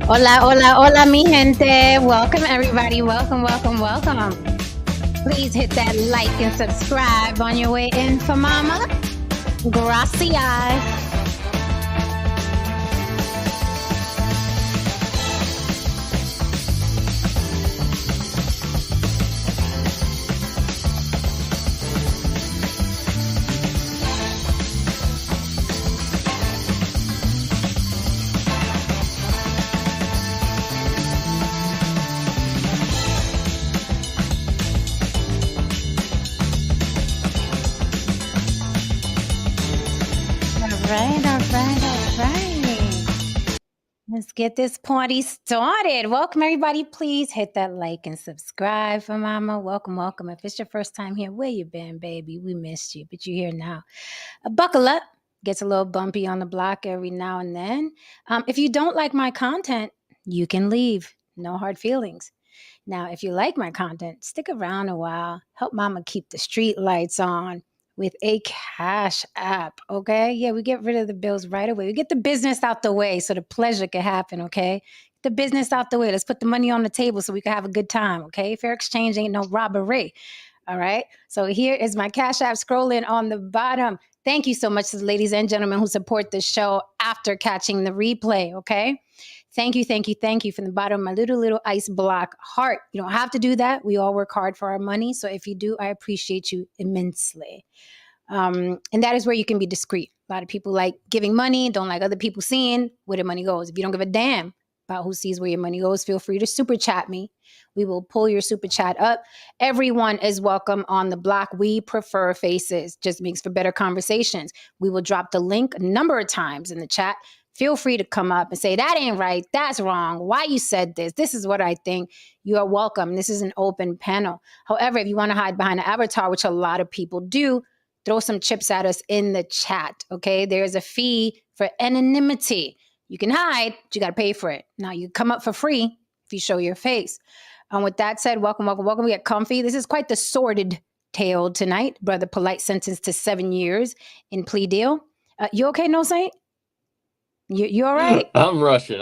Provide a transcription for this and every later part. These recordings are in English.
Hola, hola, hola, mi gente. Welcome, everybody. Welcome, welcome, welcome. Please hit that like and subscribe on your way in for mama. Gracias. All right. Let's get this party started. Welcome, everybody. Please hit that like and subscribe for mama. Welcome, welcome. If it's your first time here, where you been, baby? We missed you, but you're here now. Buckle up. Gets a little bumpy on the block every now and then. If you don't like my content, you can leave. No hard feelings. Now, if you like my content, stick around a while. Help mama keep the street lights on with a cash app, okay? Yeah, we get rid of the bills right away. We get the business out the way so the pleasure can happen, okay? The business out the way. Let's put the money on the table so we can have a good time, okay? Fair exchange ain't no robbery. All right. So here is my Cash App scrolling on the bottom. Thank you so much to the ladies and gentlemen who support the show after catching the replay. Okay. Thank you, thank you, thank you from the bottom of my little ice block heart. You don't have to do that. We all work hard for our money. So if you do, I appreciate you immensely. And that is where you can be discreet. A lot of people like giving money, don't like other people seeing where the money goes. If you don't give a damn about who sees where your money goes, feel free to super chat me. We will pull your super chat up. Everyone is welcome on the block. We prefer faces, just makes for better conversations. We will drop the link a number of times in the chat. Feel free to come up and say, that ain't right, that's wrong, why you said this, this is what I think. You are welcome. This is an open panel. However, if you want to hide behind an avatar, which a lot of people do, throw some chips at us in the chat, okay? There's a fee for anonymity. You can hide, but you got to pay for it. Now, you come up for free if you show your face. With that said, welcome, welcome, welcome. We get comfy. This is quite the sordid tale tonight. Brother Polight sentenced to 7 years in plea deal. You okay, No Saint? You all right? I'm Russian.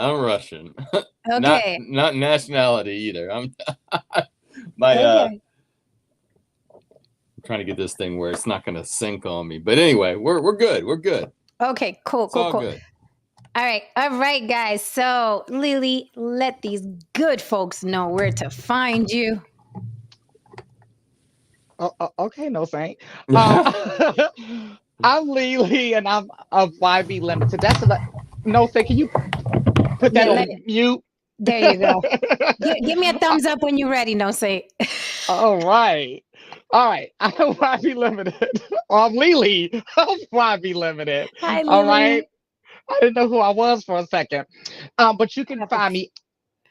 Okay. Not nationality either. I'm Okay. I'm trying to get this thing where it's not going to sink on me. But anyway, we're good. We're good. Okay, cool. Good. All right, guys. So, Lily, let these good folks know where to find you. Okay, No Saint. I'm Lily, and I'm of YB Limited. No Saint. Can you put that on mute? There you go. Give me a thumbs up when you're ready, No Saint. All right. I'm YB Limited. I'm Lily of YB Limited. Hi, Lily. All right. I didn't know who I was for a second. But you can find me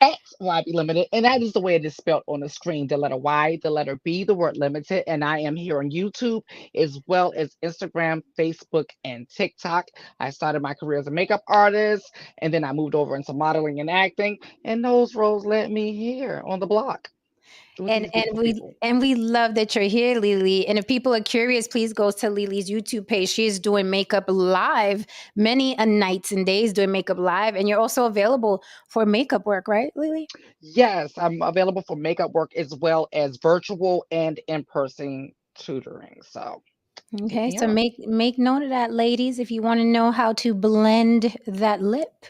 at YB Limited, and that is the way it is spelled on the screen. The letter Y, the letter B, the word limited. And I am here on YouTube as well as Instagram, Facebook, and TikTok. I started my career as a makeup artist, and then I moved over into modeling and acting, and those roles led me here on the block. And we love that you're here, Lily. And if people are curious, please go to Lily's YouTube page. She is doing makeup live, many a nights and days doing makeup live. And you're also available for makeup work, right, Lily? Yes, I'm available for makeup work as well as virtual and in-person tutoring. So okay, so make note of that, ladies, if you want to know how to blend that lip.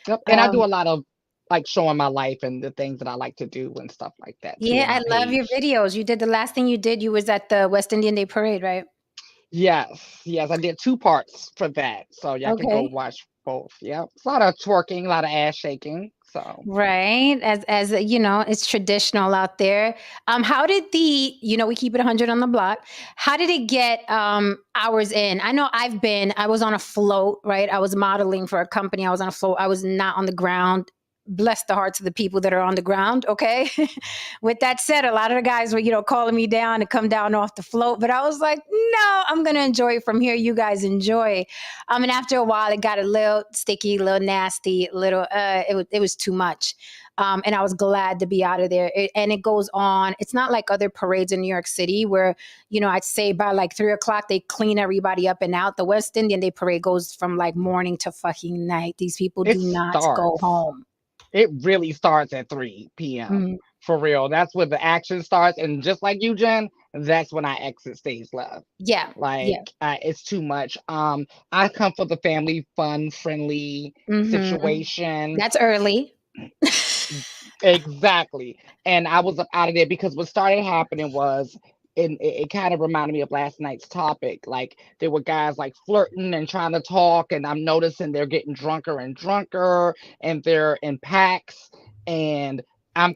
Yep, and I do a lot of like showing my life and the things that I like to do and stuff like that. Yeah, I love your videos. You did the last thing you was at the West Indian Day Parade, right? Yes, I did 2 parts for that, so y'all can go watch both. Yeah, it's a lot of twerking, a lot of ass shaking. So right, as you know, it's traditional out there. How did we keep it 100 on the block? How did it get hours in? I know I was on a float, right? I was modeling for a company. I was on a float. I was not on the ground. Bless the hearts of the people that are on the ground. Okay. With that said, a lot of the guys were, calling me down to come down off the float, but I was like, no, I'm going to enjoy it from here. You guys enjoy. And after a while, it got a little sticky, a little nasty, it was too much. And I was glad to be out of there. And it goes on. It's not like other parades in New York City where, I'd say by like 3:00, they clean everybody up and out. The West Indian Day Parade goes from like morning to fucking night. These people do not go home. it really starts at 3 p.m. Mhm. For real. That's where the action starts. And just like you, Jen, that's when I exit stage left. Yeah. Like Yeah. it's too much. I come for the family fun, friendly Mhm. situation. That's early. Exactly. And I was up out of there because what started happening was, and it kind of reminded me of last night's topic. Like there were guys like flirting and trying to talk, and I'm noticing they're getting drunker and drunker, and they're in packs. And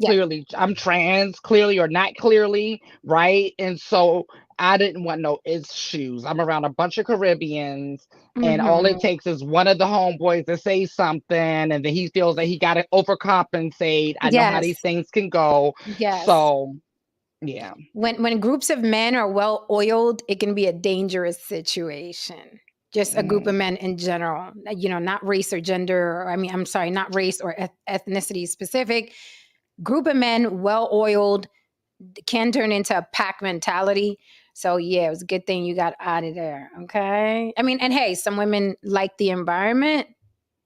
Yeah. I'm trans, clearly or not clearly, right? And so I didn't want no issues. I'm around a bunch of Caribbeans, and all it Mhm. takes is one of the homeboys to say something, and then he feels that he got to overcompensate. I know how these Yes. things can go. Yes. So, yeah. When groups of men are well oiled, it can be a dangerous situation. Just a group of Mm, men in general, not race or gender, or I mean, I'm sorry, not race or ethnicity specific. Group of men, well oiled, can turn into a pack mentality. So yeah, it was a good thing you got out of there. Okay. I mean, and hey, some women like the environment,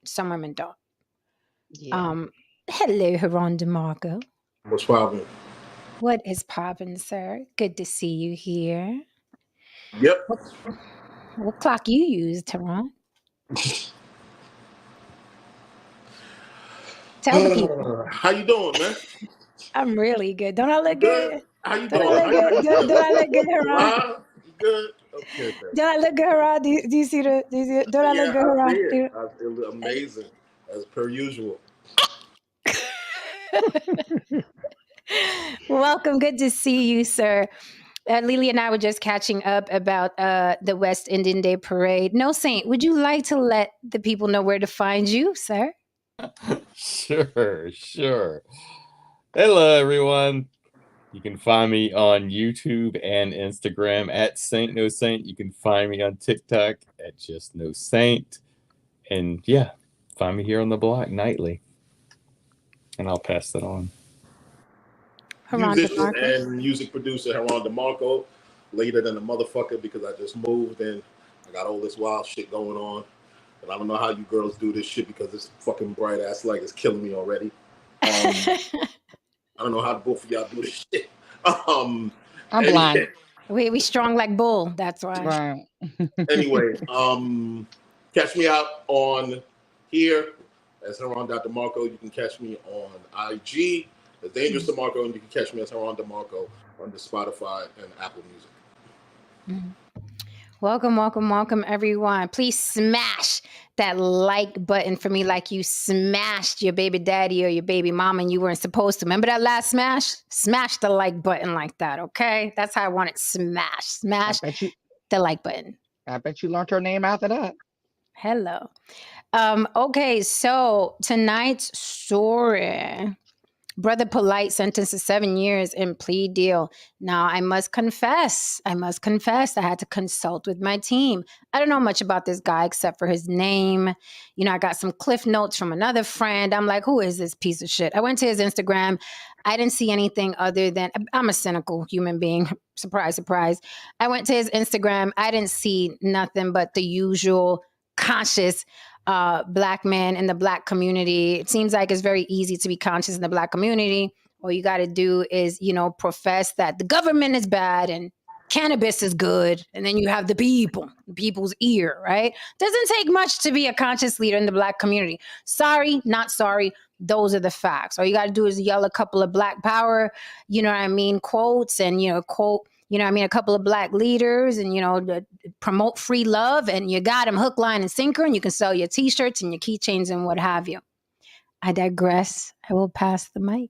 some women don't. yeah. Um, Hello, Haron DeMarco. What's poppin'? What is poppin', sir? Good to see you here. Yep. What, what clock you use, Haron? Tell the people. How you doing, man? I'm really good. Don't I You look good? good? How you Don't I doing? look good? Don't I look good, Haran? You good? Okay, thanks. Don't I look good, Haran? Do you see the? Don't I look Yeah, good, I see Haran? it. It look amazing, as per usual. Welcome. Good to see you, sir. Lily and I were just catching up about the West Indian Day Parade. No Saint, would you like to let the people know where to find you, sir? Sure, sure. Hello, everyone. You can find me on YouTube and Instagram at Saint No Saint. You can find me on TikTok at Just No Saint. And yeah, find me here on the block nightly. And I'll pass that on. Haran Musician DeMarco. and music producer Heron DeMarco. Later than a motherfucker because I just moved and I got all this wild shit going on. And I don't know how you girls do this shit because this fucking bright ass light is killing me already. I don't know how both of y'all do this shit. Um, I'm any, blind. we strong like bull. That's why. Right. anyway, catch me out on here as Heron DeMarco. You can catch me on IG as Dangerous DeMarco, and you can catch me as Heron DeMarco on the Spotify and Apple Music. Mhm. Welcome, welcome, welcome, everyone. Please smash that like button for me like you smashed your baby daddy or your baby mama and you weren't supposed to. Remember that last smash? Smash the like button like that, okay? That's how I want it. Smash. I Smash bet you the like button. I bet you learned her name after that. Hello. Okay, so tonight's story. Brother Polight sentenced to 7 years in plea deal. Now, I must confess, I had to consult with my team. I don't know much about this guy except for his name. I got some cliff notes from another friend. I'm like, who is this piece of shit? I went to his Instagram. I didn't see anything other than, I'm a cynical human being. Surprise, surprise. I went to his Instagram. I didn't see nothing but the usual conscious Black men in the Black community. It seems like it's very easy to be conscious in the Black community. All you got to do is, profess that the government is bad and cannabis is good. And then you have the people's ear, right? Doesn't take much to be a conscious leader in the Black community. Sorry, not sorry. Those are the facts. All you got to do is yell a couple of Black power, quotes and, quote, a couple of Black leaders and, promote free love and you got them hook, line, and sinker and you can sell your t-shirts and your keychains and what have you. I digress. I will pass the mic.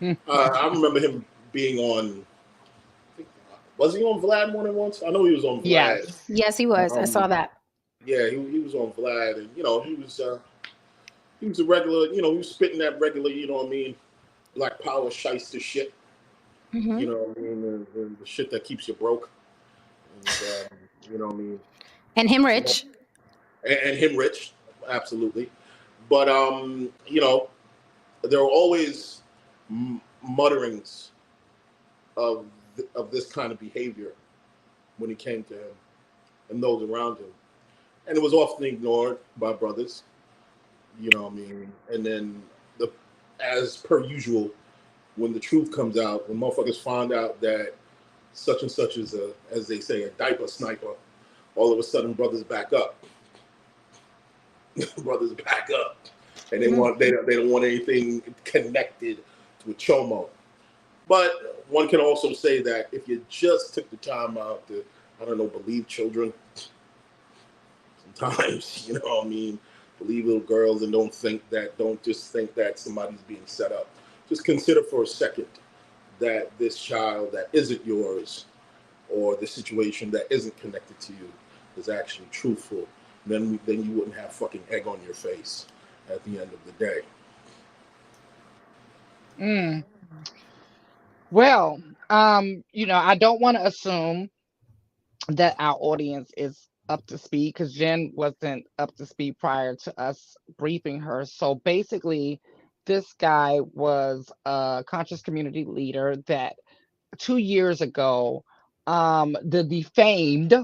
I remember him being on. Was he on Vlad more than once? I know he was on Vlad. Yes. Yes, he was. I saw that. Yeah, he was on Vlad, and he was a regular. He was spitting that regular. You know what I mean? Black power shyster shit. Mm-hmm. You know what I mean? The shit that keeps you broke. And, you know what I mean? And him rich. And him rich, absolutely. But there were always mutterings of this kind of behavior when it came to him and those around him, and it was often ignored by brothers. You know what I mean? And then as per usual, when the truth comes out, when motherfuckers find out that such and such is as they say, a diaper sniper, all of a sudden brothers back up. Brothers back up. And they don't want anything connected with Chomo. But one can also say that if you just took the time out to, I don't know, believe children, sometimes, you know what I mean, believe little girls, and don't just think that somebody's being set up. Just consider for a second that this child that isn't yours, or the situation that isn't connected to you, is actually truthful. Then you wouldn't have fucking egg on your face at the end of the day. Well, I don't want to assume that our audience is up to speed, because Jen wasn't up to speed prior to us briefing her. So basically, this guy was a conscious community leader that 2 years ago, the defamed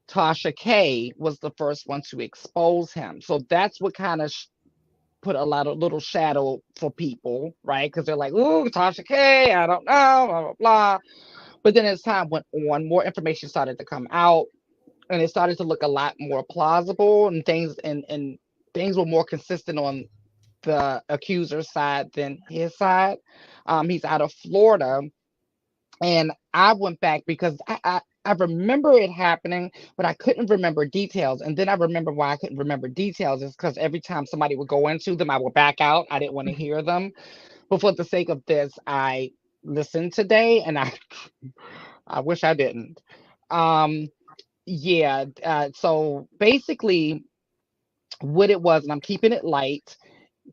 Tasha K was the first one to expose him. So that's what kind of put a lot of little shadow for people, right? Because they're like, "Ooh, Tasha K, I don't know, blah blah blah." But then as time went on, more information started to come out, and it started to look a lot more plausible, and things were more consistent on the accuser's side than his side. He's out of Florida, and I went back because I remember it happening, but I couldn't remember details. And then I remember why I couldn't remember details is because every time somebody would go into them, I would back out. I didn't want to hear them. But for the sake of this, I listened today, and I wish I didn't. Yeah. So basically, what it was, and I'm keeping it light,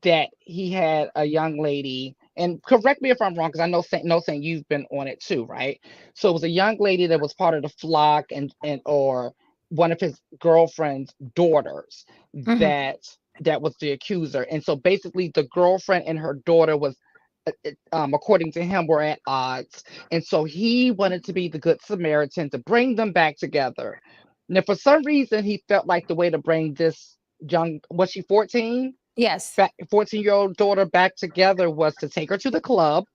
that he had a young lady, and correct me if I'm wrong, because I know Saint, you've been on it too, right? So it was a young lady that was part of the flock, and or one of his girlfriend's daughters that was the accuser. And so basically, the girlfriend and her daughter was, according to him, were at odds, and so he wanted to be the good Samaritan to bring them back together. Now, for some reason, he felt like the way to bring this young, was she 14? Yes. 14-year-old daughter back together was to take her to the club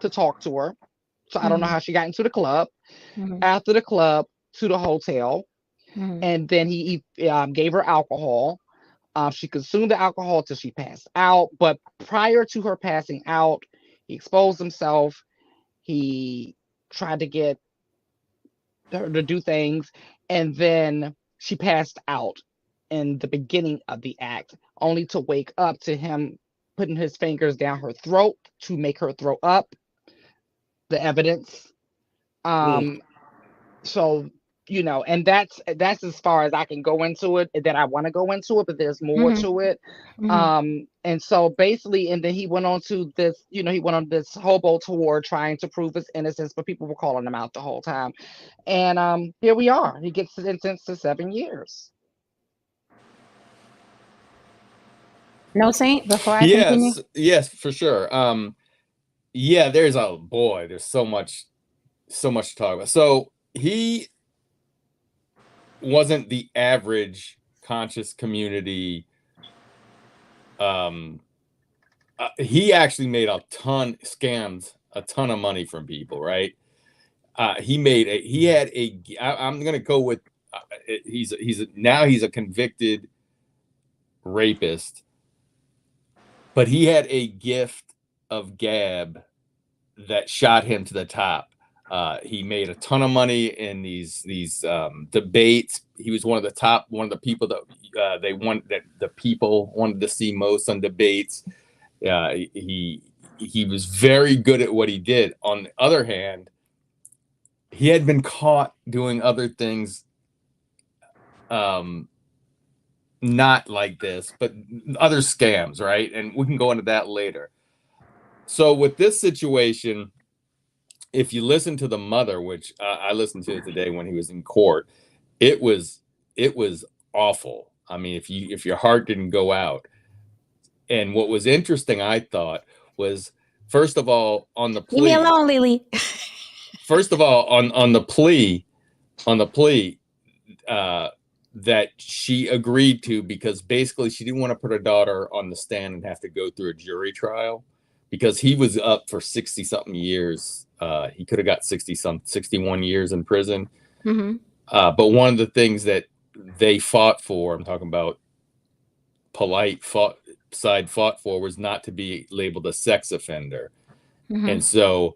to talk to her. So I don't know how she got into the club. After the club, to the hotel, and then he gave her alcohol. She consumed the alcohol till she passed out. But prior to her passing out, he exposed himself. He tried to get her to do things, and then she passed out in the beginning of the act, only to wake up to him putting his fingers down her throat to make her throw up. The evidence. So, and that's as far as I can go into it, that I want to go into it, but there's more to it. And so basically, and then he went on to this, he went on this hobo tour trying to prove his innocence, but people were calling him out the whole time. And here we are. He gets sentenced to 7 years. No, Saint, before I continue? Yes, for sure. Yeah, there's so much to talk about. So he wasn't the average conscious community. He actually made scammed a ton of money from people, right? He's a convicted rapist, but he had a gift of gab that shot him to the top. He made a ton of money in these debates. He was one of the people that the people wanted to see most on debates. He was very good at what he did. On the other hand, he had been caught doing other things, not like this, but other scams, right? And we can go into that later. So with this situation, if you listen to the mother, which I listened to today when he was in court, it was awful. I mean, if your heart didn't go out. And what was interesting, I thought, was, first of all, on the plea. Leave me alone, Lily. First of all, on the plea, that she agreed to, because basically she didn't want to put her daughter on the stand and have to go through a jury trial, because he was up for 60 something years. He could have got 61 years in prison. Mm-hmm. But one of the things that they fought for, I'm talking about Polight side fought for, was not to be labeled a sex offender. Mm-hmm. And so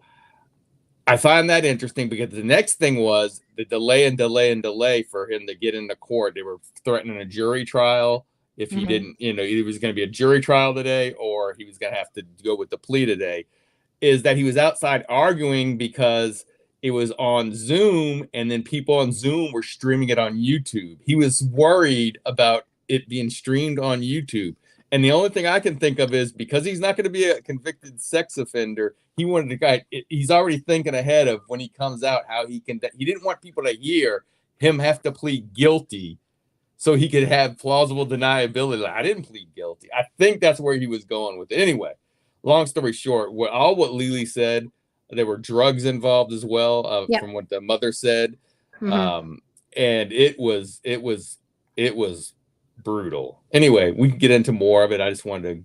I find that interesting, because the next thing was the delay for him to get into court. They were threatening a jury trial if he didn't, either it was going to be a jury trial today or he was going to have to go with the plea today. Is that he was outside arguing because it was on Zoom, and then people on Zoom were streaming it on YouTube. He was worried about it being streamed on YouTube. And the only thing I can think of is, because he's not going to be a convicted sex offender, he wanted to guide. He's already thinking ahead of when he comes out, how he didn't want people to hear him have to plead guilty so he could have plausible deniability. Like, I didn't plead guilty. I think that's where he was going with it. Anyway, long story short, what Lily said, there were drugs involved as well, from what the mother said. And it was brutal. Anyway, we can get into more of it. I just wanted to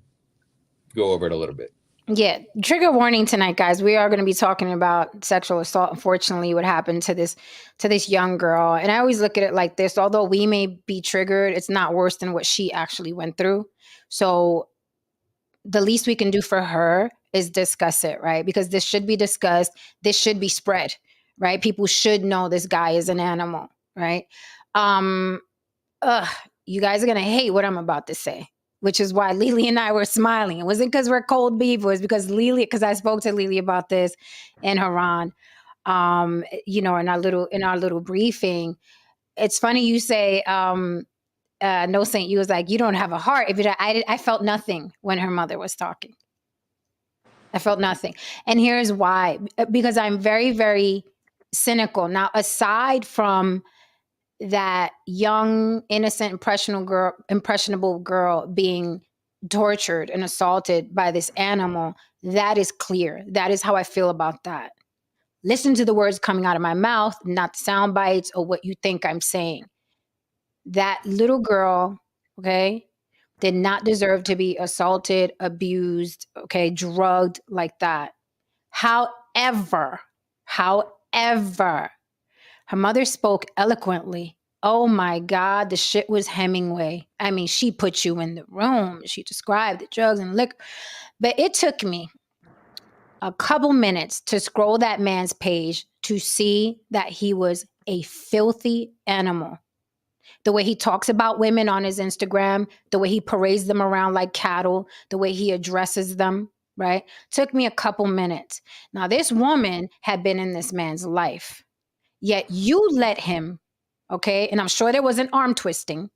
go over it a little bit. Yeah. Trigger warning tonight, guys. We are going to be talking about sexual assault. Unfortunately, what happened to this young girl. And I always look at it like this. Although we may be triggered, it's not worse than what she actually went through. So the least we can do for her is discuss it, right? Because this should be discussed. This should be spread, right? People should know this guy is an animal, right? You guys are going to hate what I'm about to say, which is why Lily and I were smiling. It wasn't because we're cold beef. It was because I spoke to Lily about this and Haran, in our little briefing. It's funny you say, No Saint, you was like, you don't have a heart. I felt nothing when her mother was talking. I felt nothing. And here's why. Because I'm very, very cynical. Now, aside from that young, innocent, impressionable girl being tortured and assaulted by this animal, that is clear. That is how I feel about that. Listen to the words coming out of my mouth, not the sound bites or what you think I'm saying. That little girl, okay, did not deserve to be assaulted, abused, okay, drugged like that. However, her mother spoke eloquently. Oh my God, the shit was Hemingway. I mean, she put you in the room. She described the drugs and liquor. But it took me a couple minutes to scroll that man's page to see that he was a filthy animal. The way he talks about women on his Instagram, the way he parades them around like cattle, the way he addresses them, right? Took me a couple minutes. Now, this woman had been in this man's life, yet you let him, okay? And I'm sure there was an arm twisting.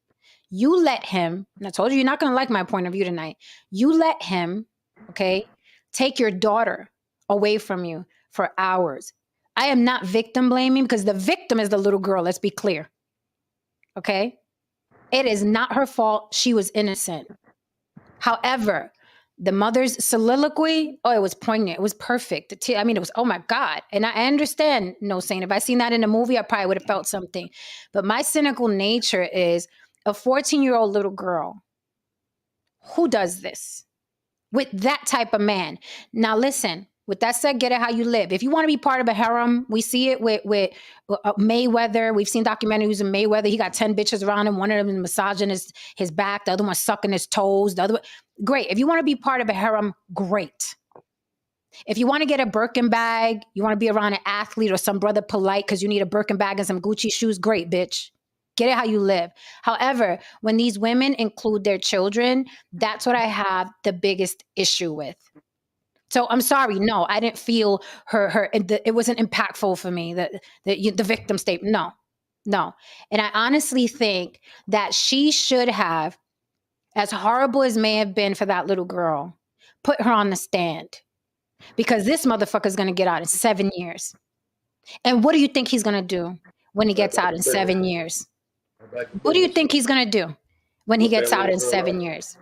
You let him, and I told you, you're not going to like my point of view tonight. You let him, okay, take your daughter away from you for hours. I am not victim blaming, because the victim is the little girl. Let's be clear. Okay? It is not her fault. She was innocent. However, the mother's soliloquy, it was poignant. It was perfect. It was, oh my God. And I understand, No Saint, if I seen that in a movie, I probably would have felt something. But my cynical nature is a 14-year-old little girl who does this with that type of man. Now, listen, with that said, get it how you live. If you want to be part of a harem, we see it with Mayweather. We've seen documentaries of Mayweather. He got 10 bitches around him. One of them massaging his back. The other one sucking his toes. The other one, great. If you want to be part of a harem, great. If you want to get a Birkin bag, you want to be around an athlete or some brother Polight because you need a Birkin bag and some Gucci shoes, great, bitch. Get it how you live. However, when these women include their children, that's what I have the biggest issue with. So I'm sorry. No, I didn't feel her. It wasn't impactful for me. The victim statement. No. And I honestly think that she should have, as horrible as may have been for that little girl, put her on the stand, because this motherfucker is going to get out in 7 years. And what do you think he's going to do when he gets out in 7 years? What do you think he's going to do when he gets out in 7 years?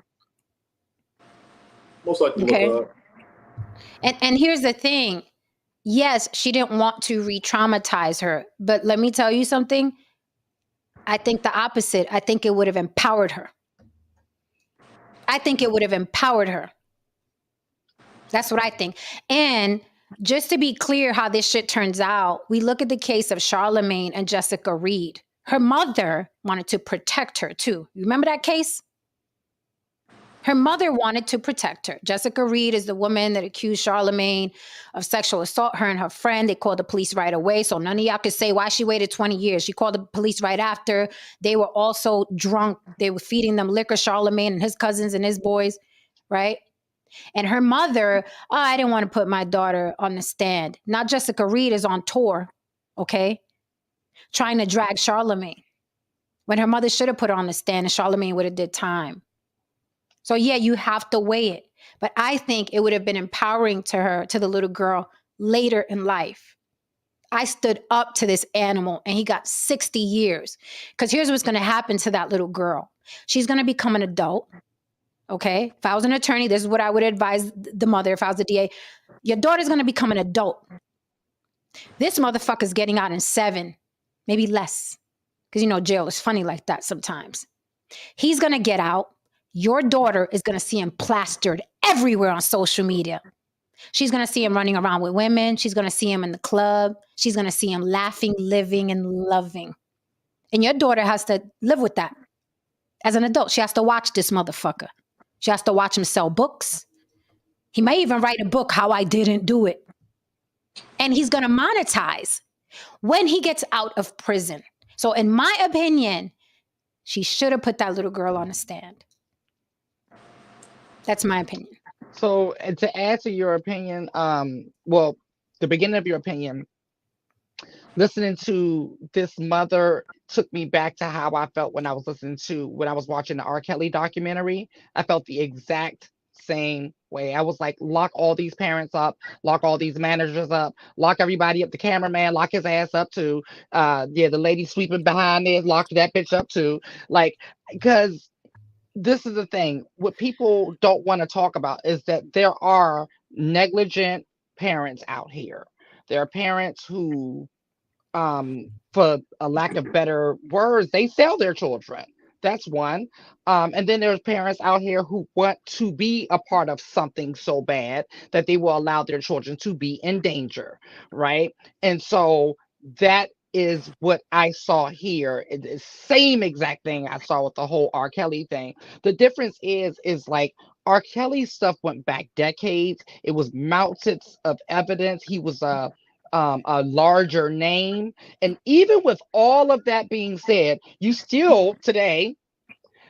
Most likely. Okay. And here's the thing. Yes, she didn't want to re-traumatize her, but let me tell you something. I think the opposite. I think it would have empowered her. I think it would have empowered her. That's what I think. And just to be clear how this shit turns out, we look at the case of Charlemagne and Jessica Reed. Her mother wanted to protect her too. You remember that case? Her mother wanted to protect her. Jessica Reed is the woman that accused Charlemagne of sexual assault, her and her friend. They called the police right away. So none of y'all could say why she waited 20 years. She called the police right after. They were also drunk. They were feeding them liquor, Charlemagne and his cousins and his boys, right? And her mother, oh, I didn't want to put my daughter on the stand. Now Jessica Reed is on tour, okay, trying to drag Charlemagne when her mother should have put her on the stand and Charlemagne would have did time. So yeah, you have to weigh it. But I think it would have been empowering to her, to the little girl later in life. I stood up to this animal and he got 60 years. Because here's what's going to happen to that little girl. She's going to become an adult. Okay. If I was an attorney, this is what I would advise the mother if I was the DA. Your daughter's going to become an adult. This motherfucker's getting out in 7, maybe less. Because, you know, jail is funny like that sometimes. He's going to get out. Your daughter is going to see him plastered everywhere on social media. She's going to see him running around with women. She's going to see him in the club. She's going to see him laughing, living, and loving. And your daughter has to live with that. As an adult, she has to watch this motherfucker. She has to watch him sell books. He may even write a book, How I Didn't Do It. And he's going to monetize when he gets out of prison. So in my opinion, she should have put that little girl on the stand. That's my opinion. So to add to your opinion, well, the beginning of your opinion, listening to this mother took me back to how I felt when I was watching the R. Kelly documentary. I felt the exact same way. I was like, lock all these parents up, lock all these managers up, lock everybody up, the cameraman, lock his ass up too. The lady sweeping behind there, lock that bitch up too. Like, because this is the thing, what people don't want to talk about is that there are negligent parents out here. There are parents who, for a lack of better words, they sell their children. That's one. And then there's parents out here who want to be a part of something so bad that they will allow their children to be in danger, right? And so that is what I saw here. It's the same exact thing I saw with the whole R. Kelly thing. The difference is like R. Kelly's stuff went back decades. It was mountains of evidence. He was a larger name. And even with all of that being said, you still today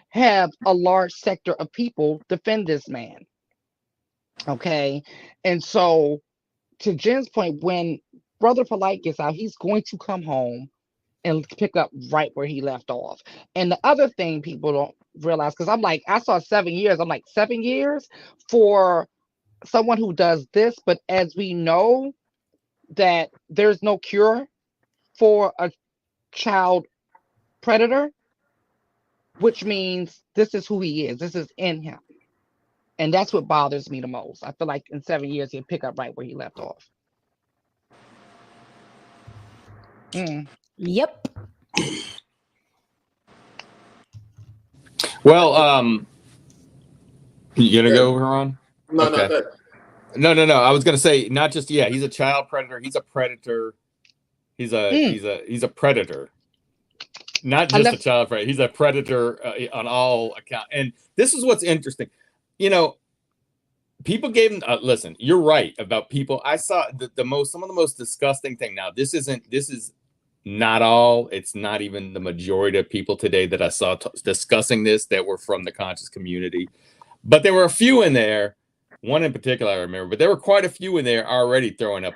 have a large sector of people defend this man. Okay. And so to Jen's point, when Brother Polight gets out, he's going to come home and pick up right where he left off. And the other thing people don't realize, because I'm like, I saw 7 years. I'm like, 7 years for someone who does this. But as we know, that there's no cure for a child predator, which means this is who he is. This is in him. And that's what bothers me the most. I feel like in 7 years, he'll pick up right where he left off. Yep. Well, you gonna go, Ron? No, okay. No. No. I was gonna say not just he's a child predator. He's a predator. He's a predator. Not just a child predator. He's a predator on all accounts. And this is what's interesting. You know, people gave him. Listen, you're right about people. I saw some of the most disgusting thing. Now, this is not all. It's not even the majority of people today that I saw discussing this that were from the conscious community. But there were a few in there. One in particular I remember, but there were quite a few in there already throwing up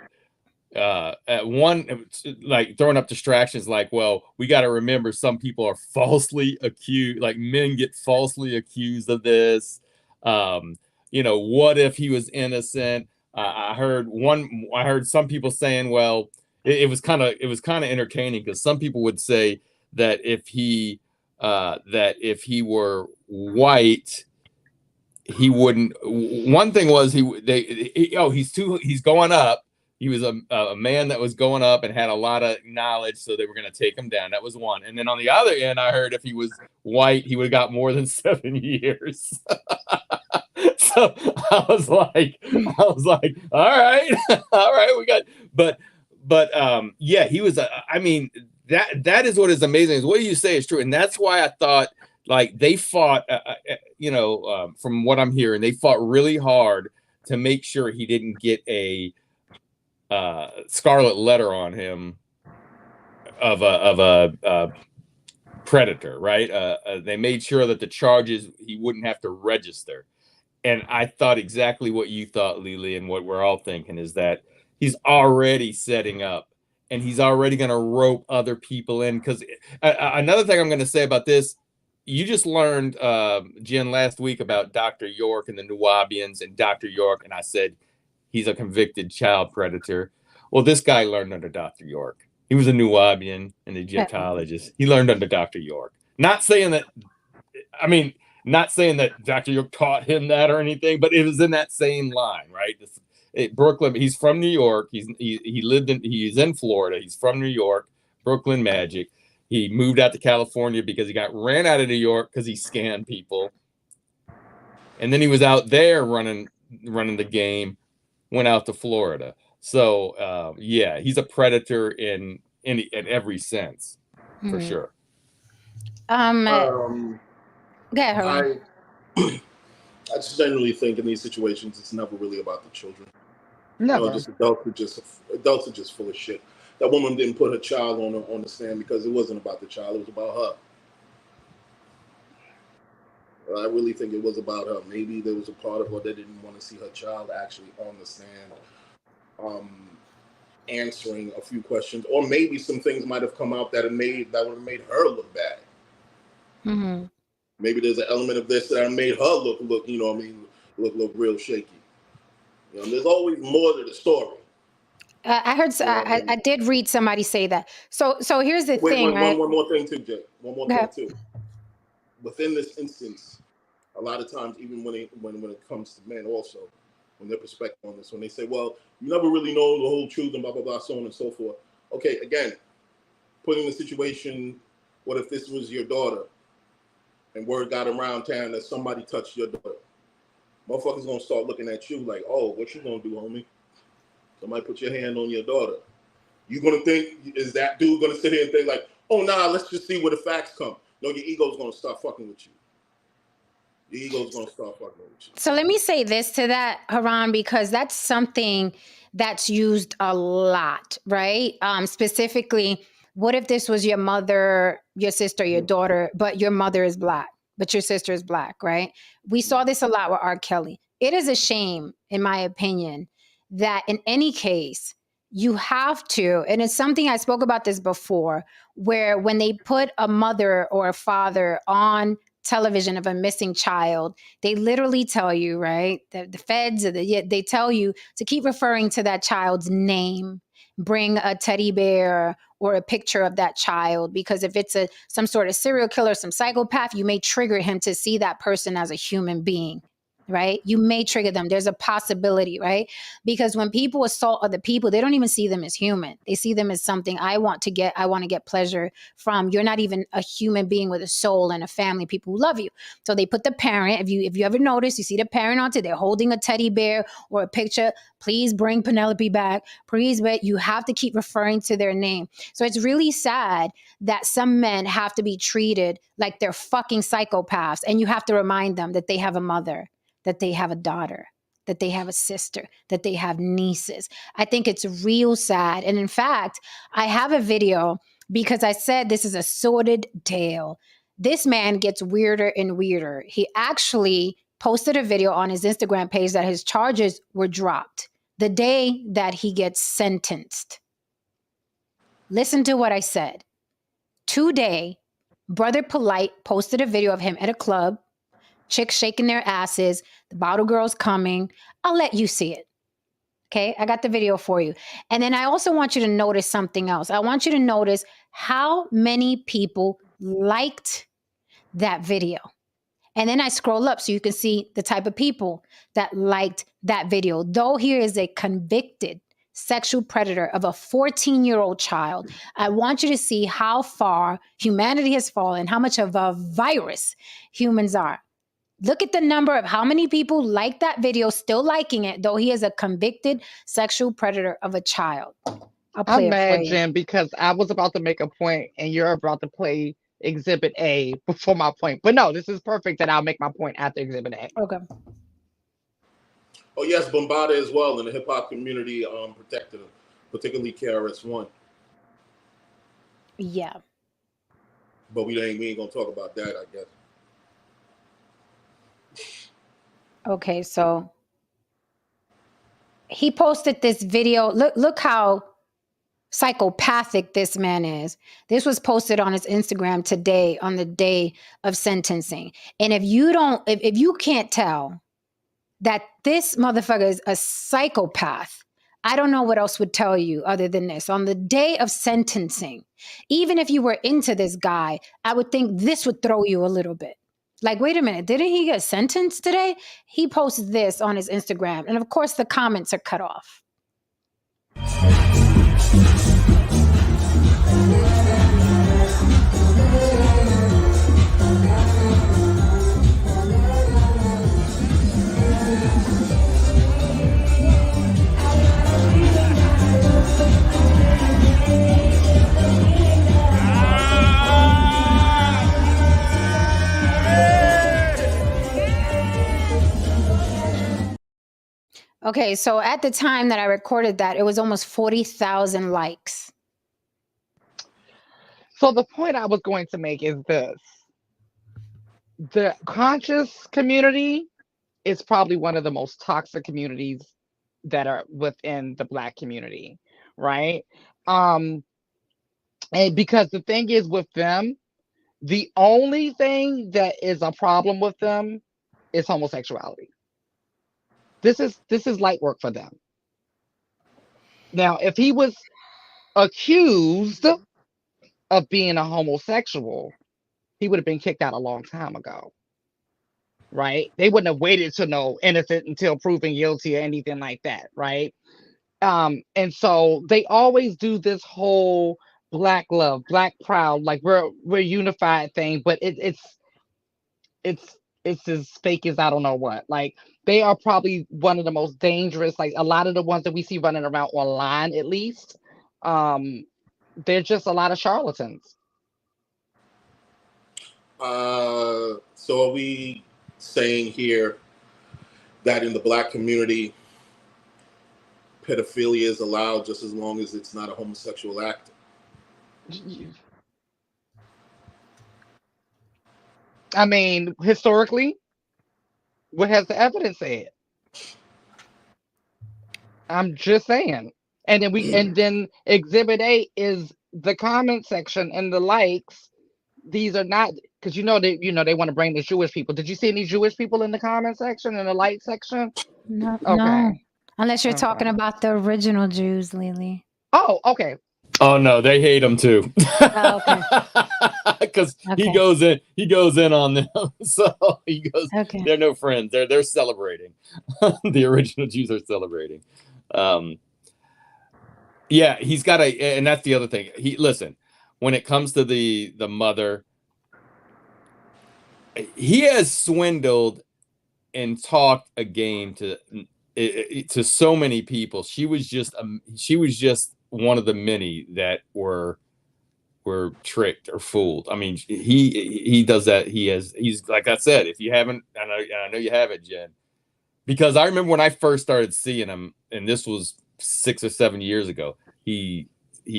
throwing up distractions like, well, we got to remember some people are falsely accused, like men get falsely accused of this. What if he was innocent? I heard some people saying, well, it was kind of entertaining because some people would say that if he were white, he wouldn't. One thing was he's going up he was a man that was going up and had a lot of knowledge, so they were going to take him down. That was one. And then on the other end, I heard if he was white, he would have got more than 7 years. So I was like, all right, all right, we got, but yeah, he was. I mean, that is what is amazing. Is what you say is true, and that's why I thought like they fought. From what I'm hearing, they fought really hard to make sure he didn't get a scarlet letter on him of a predator, right? They made sure that the charges he wouldn't have to register. And I thought exactly what you thought, Lily, and what we're all thinking is that he's already setting up and he's already going to rope other people in. Because another thing I'm going to say about this, you just learned, Jen, last week about Dr. York and the Nuwaubians and Dr. York. And I said he's a convicted child predator. Well, this guy learned under Dr. York. He was a Nuwaubian, an Egyptologist. He learned under Dr. York. Not saying that Dr. York taught him that or anything, but it was in that same line, right? Brooklyn. He's from New York. He's in Florida. He's from New York, Brooklyn Magic. He moved out to California because he got ran out of New York because he scammed people, and then he was out there running the game. Went out to Florida. So yeah, he's a predator in every sense, for sure. I just generally think in these situations it's never really about the children. Never. Adults are just full of shit. That woman didn't put her child on the stand because it wasn't about the child, it was about her. I really think it was about her. Maybe there was a part of her that didn't want to see her child actually on the stand, answering a few questions, or maybe some things might have come out that would have made her look bad. Mm-hmm. Maybe there's an element of this that made her look, look real shaky. There's always more to the story. I heard. I did read somebody say that. So here's the thing. One more thing too, Jay. One more thing too. Within this instance, a lot of times, even when it comes to men, also, when their perspective on this, when they say, "Well, you never really know the whole truth," and blah blah blah, so on and so forth. Okay, again, putting the situation. What if this was your daughter? And word got around town that somebody touched your daughter. Motherfuckers gonna start looking at you like, oh, what you gonna do, homie? Somebody put your hand on your daughter. You gonna think, is that dude gonna sit here and think like, oh, nah, let's just see where the facts come? No, your ego's gonna start fucking with you. Your ego's gonna start fucking with you. So let me say this to that, Haran, because that's something that's used a lot, right? Specifically, what if this was your mother, your sister, your daughter, but your mother is Black, but your sister is Black, right? We saw this a lot with R. Kelly. It is a shame, in my opinion, that in any case, you have to, and it's something I spoke about this before, where when they put a mother or a father on television of a missing child, they literally tell you, right? The feds, they tell you to keep referring to that child's name, bring a teddy bear or a picture of that child, because if it's some sort of serial killer, some psychopath, you may trigger him to see that person as a human being, right? You may trigger them. There's a possibility, right? Because when people assault other people, they don't even see them as human. They see them as something I want to get pleasure from. You're not even a human being with a soul and a family, people who love you. So they put the parent, if you ever notice, you see the parent on it, they're holding a teddy bear or a picture. Please bring Penelope back. Please, but you have to keep referring to their name. So it's really sad that some men have to be treated like they're fucking psychopaths. And you have to remind them that they have a mother, that they have a daughter, that they have a sister, that they have nieces. I think it's real sad. And in fact, I have a video because I said this is a sordid tale. This man gets weirder and weirder. He actually posted a video on his Instagram page that his charges were dropped the day that he gets sentenced. Listen to what I said. Today, Brother Polight posted a video of him at a club, chicks shaking their asses, the bottle girl's coming. I'll let you see it. Okay, I got the video for you. And then I also want you to notice something else. I want you to notice how many people liked that video. And then I scroll up so you can see the type of people that liked that video. Though here is a convicted sexual predator of a 14-year-old child. I want you to see how far humanity has fallen, how much of a virus humans are. Look at the number of how many people like that video, still liking it, though he is a convicted sexual predator of a child. I'll play I'm it for mad, you. Jen, because I was about to make a point and you're about to play Exhibit A before my point. But no, this is perfect that I'll make my point after Exhibit A. Okay. Oh yes, Bombada as well in the hip hop community protected him, particularly KRS-One. Yeah. But we ain't gonna talk about that, I guess. Okay, so he posted this video. Look how psychopathic this man is. This was posted on his Instagram today on the day of sentencing. And if you can't tell that this motherfucker is a psychopath, I don't know what else would tell you other than this. On the day of sentencing, even if you were into this guy, I would think this would throw you a little bit. Like, wait a minute, didn't he get sentenced today? He posted this on his Instagram. And of course, the comments are cut off. Okay, so at the time that I recorded that, it was almost 40,000 likes. So the point I was going to make is this. The conscious community is probably one of the most toxic communities that are within the Black community, right? And because the thing is with them, the only thing that is a problem with them is homosexuality. This is light work for them. Now, if he was accused of being a homosexual, he would have been kicked out a long time ago. Right? They wouldn't have waited to know innocent until proven guilty or anything like that, right? And so they always do this whole Black love, Black proud, like we're unified thing, but it's as fake as I don't know what. Like they are probably one of the most dangerous, like a lot of the ones that we see running around online, at least. They're just a lot of charlatans. So are we saying here that in the Black community, pedophilia is allowed just as long as it's not a homosexual act? I mean, historically, what has the evidence said? I'm just saying. And then Exhibit A is the comment section and the likes. These are not, because they want to bring the Jewish people. Did you see any Jewish people in the comment section and the like section? No, Okay. no. Unless you're Okay. talking about the original Jews, Lily. Oh, okay. Oh no, they hate him too. Oh, okay. Because Okay. he goes in on them. So he goes. Okay. They're no friends. They're celebrating. The original Jews are celebrating. Yeah, he's got and that's the other thing. Listen, when it comes to the mother, he has swindled and talked a game to so many people. She was just one of the many that were tricked or fooled. I mean, he does that. He's like I said, if you haven't, I know you have it, Jen, because I remember when I first started seeing him, and this was 6 or 7 years ago. He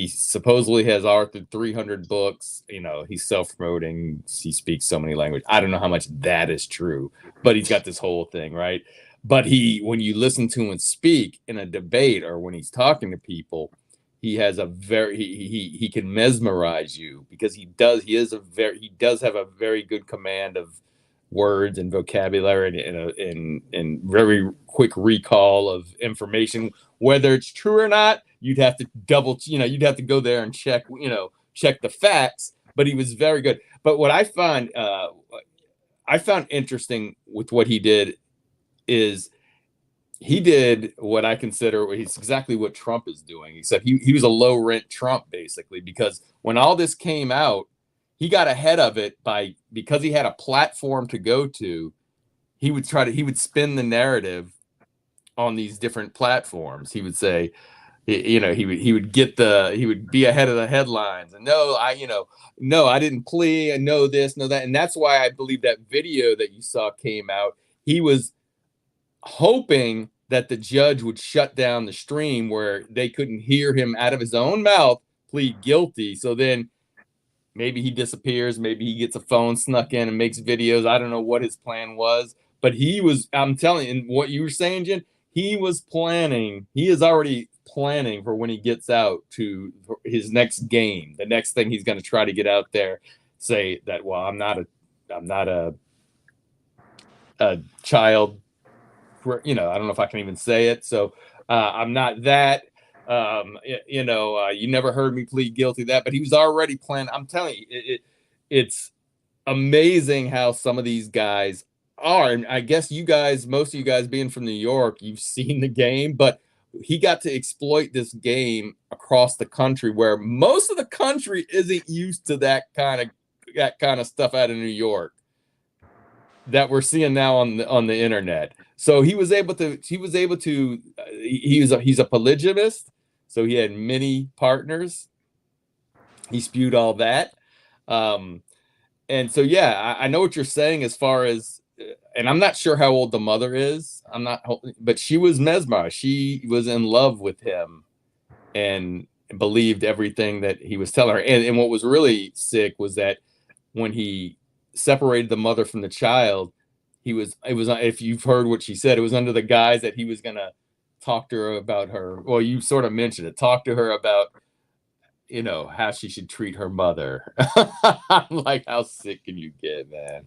supposedly has authored 300 books. He's self-promoting. He speaks so many languages. I don't know how much that is true, but he's got this whole thing, right? But when you listen to him speak in a debate or when he's talking to people, he has he can mesmerize you because he does have a very good command of words and vocabulary and very quick recall of information. Whether it's true or not, you'd have to you'd have to go there and check the facts. But he was very good. But what I found interesting with what he did is he did what I consider, he's exactly what Trump is doing. He said he was a low rent Trump, basically, because when all this came out, he got ahead of it because he had a platform to go to. He would spin the narrative on these different platforms. He would say, he would be ahead of the headlines, and no, I didn't plea, and no this, no that. And that's why I believe that video that you saw came out. He was hoping that the judge would shut down the stream where they couldn't hear him out of his own mouth plead guilty. So then maybe he disappears, maybe he gets a phone snuck in and makes videos. I don't know what his plan was, but I'm telling you, and what you were saying, Jen, he is already planning for when he gets out to his next game. The next thing he's going to try to get out there, say that, well, I'm not a child, I don't know if I can even say it. So I'm not that. You never heard me plead guilty to that, but he was already planning. I'm telling you, it's amazing how some of these guys are. And I guess most of you guys being from New York, you've seen the game, but he got to exploit this game across the country where most of the country isn't used to that kind of stuff out of New York that we're seeing now on the internet. So he's a polygamist. So he had many partners. He spewed all that. And so, yeah, I know what you're saying as far as, and I'm not sure how old the mother is. But she was mesmerized. She was in love with him and believed everything that he was telling her. And what was really sick was that when he separated the mother from the child, if you've heard what she said, it was under the guise that he was going to talk to her about well, you sort of mentioned it, talk to her about, how she should treat her mother. I'm like, how sick can you get, man?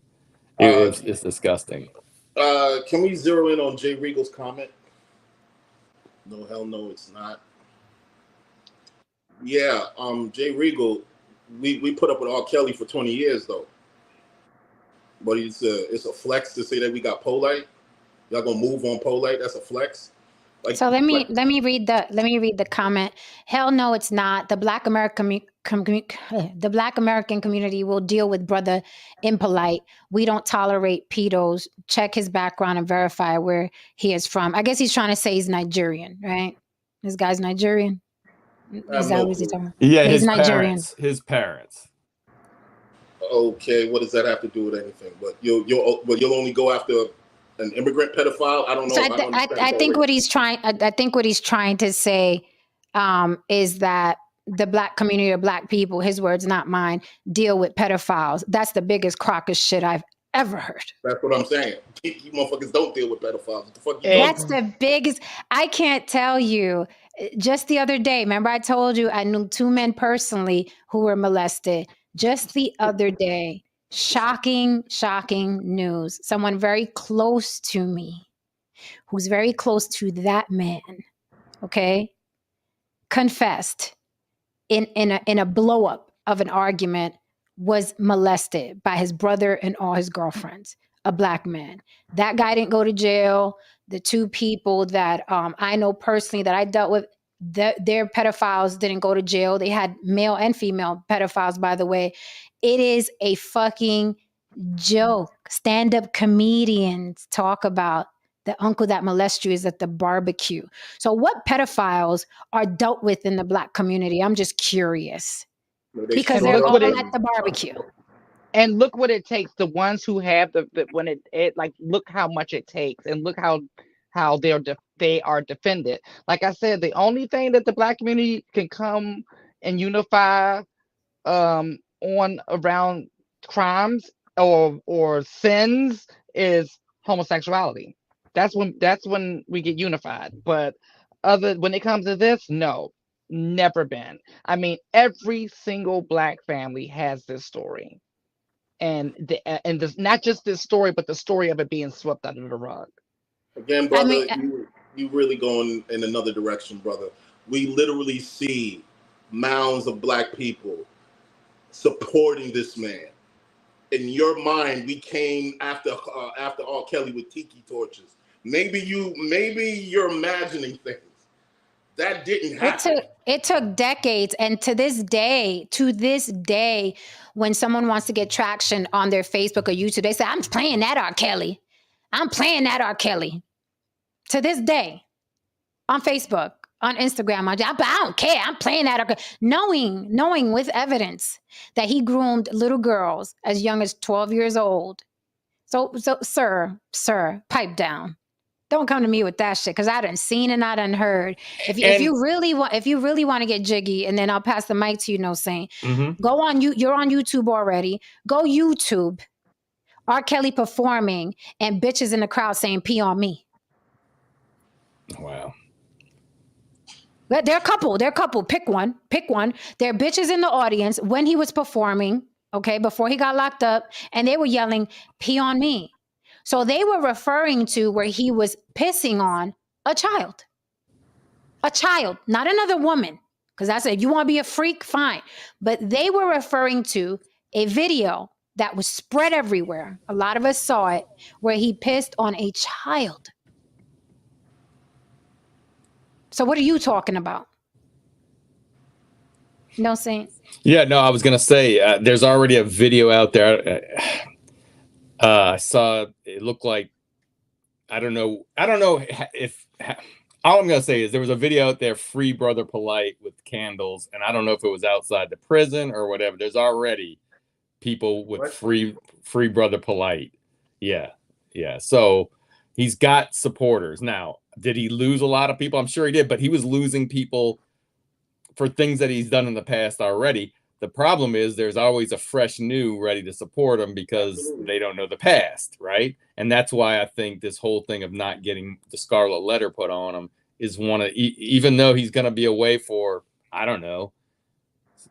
It's disgusting. Can we zero in on Jay Regal's comment? No, hell no, it's not. Yeah, Jay Regal, we put up with R. Kelly for 20 years though. But it's a flex to say that we got Polight. Y'all gonna move on Polight? That's a flex. So let me read the comment. Hell no, it's not. The Black American community will deal with brother Impolite. We don't tolerate pedos. Check his background and verify where he is from. I guess he's trying to say he's Nigerian, right? This guy's Nigerian. Is that what he's talking about? Yeah, he's Nigerian. His parents. Okay, what does that have to do with anything? But you'll only go after an immigrant pedophile? I don't know. So I think what he's trying to say is that the Black community or Black people, his words, not mine, deal with pedophiles. That's the biggest crock of shit I've ever heard. That's what I'm saying. You motherfuckers don't deal with pedophiles. What the fuck you That's the biggest. I can't tell you. Just the other day, remember I told you I knew 2 men personally who were molested. Just the other day. Shocking news. Someone very close to me, who's very close to that man, okay, confessed in a blow up of an argument, was molested by his brother and all his girlfriends, a Black man. That guy didn't go to jail. The 2 people that I know personally that I dealt with, their pedophiles didn't go to jail. They had male and female pedophiles, by the way. It is a fucking joke. Stand-up comedians talk about the uncle that molests you is at the barbecue. So what pedophiles are dealt with in the Black community? I'm just curious. Because they're all at the barbecue. And look what it takes. The ones who have look how much it takes, and look how they are defended. Like I said, the only thing that the Black community can come and unify on around crimes or sins is homosexuality. That's when we get unified. But when it comes to this, no, never been. I mean, every single Black family has this story. And not just this story, but the story of it being swept under the rug. Again, brother, you really going in another direction, brother. We literally see mounds of Black people supporting this man. In your mind, we came after R. Kelly with tiki torches. Maybe you're imagining things. That didn't happen. It took decades, and to this day, when someone wants to get traction on their Facebook or YouTube, they say, "I'm playing that R. Kelly. I'm playing that R. Kelly." To this day, on Facebook, on Instagram, I don't care. I'm playing that R. Kelly. Knowing with evidence that he groomed little girls as young as 12 years old. So, sir, pipe down. Don't come to me with that shit, because I done seen and I done heard. If you really want to get jiggy, and then I'll pass the mic to you, No Saint. Go on you're on YouTube already. Go YouTube R. Kelly performing and bitches in the crowd saying "pee on me." Wow. But they're a couple. Pick one. There are bitches in the audience when he was performing, okay, before he got locked up, and they were yelling "pee on me." So they were referring to where he was pissing on a child, not another woman. Because I said, you want to be a freak? Fine. But they were referring to a video that was spread everywhere. A lot of us saw it, where he pissed on a child. So what are you talking about? No Saint? Yeah, no, I was going to say, there's already a video out there. I saw it looked like, I don't know if, all I'm going to say is there was a video out there, Free Brother Polight, with candles, and I don't know if it was outside the prison or whatever. There's already people with free Brother Polight. Yeah. So he's got supporters. Now, did he lose a lot of people? I'm sure he did, but he was losing people for things that he's done in the past already. The problem is there's always a fresh new ready to support him, because they don't know the past, right? And that's why I think this whole thing of not getting the scarlet letter put on him is one of, even though he's going to be away for, I don't know,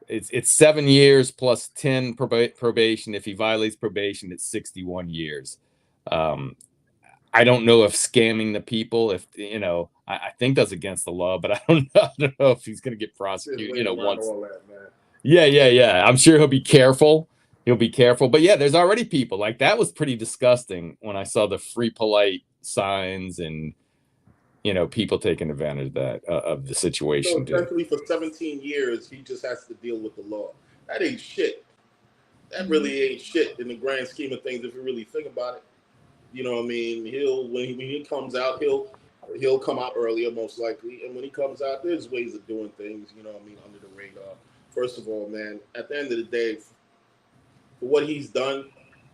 it's 7 years plus 10 probation. If he violates probation, it's 61 years. I don't know if scamming the people, if I think that's against the law, but I don't know if he's going to get prosecuted. Once. Yeah. I'm sure he'll be careful. But yeah, there's already people like that. Was pretty disgusting when I saw the Free Polight signs and people taking advantage of the situation. So essentially, for 17 years, he just has to deal with the law. That ain't shit. That really ain't shit in the grand scheme of things. If you really think about it, you know what I mean. When he comes out, he'll come out earlier most likely, and when he comes out, there's ways of doing things. You know what I mean, under the radar. First of all, man, at the end of the day, for what he's done,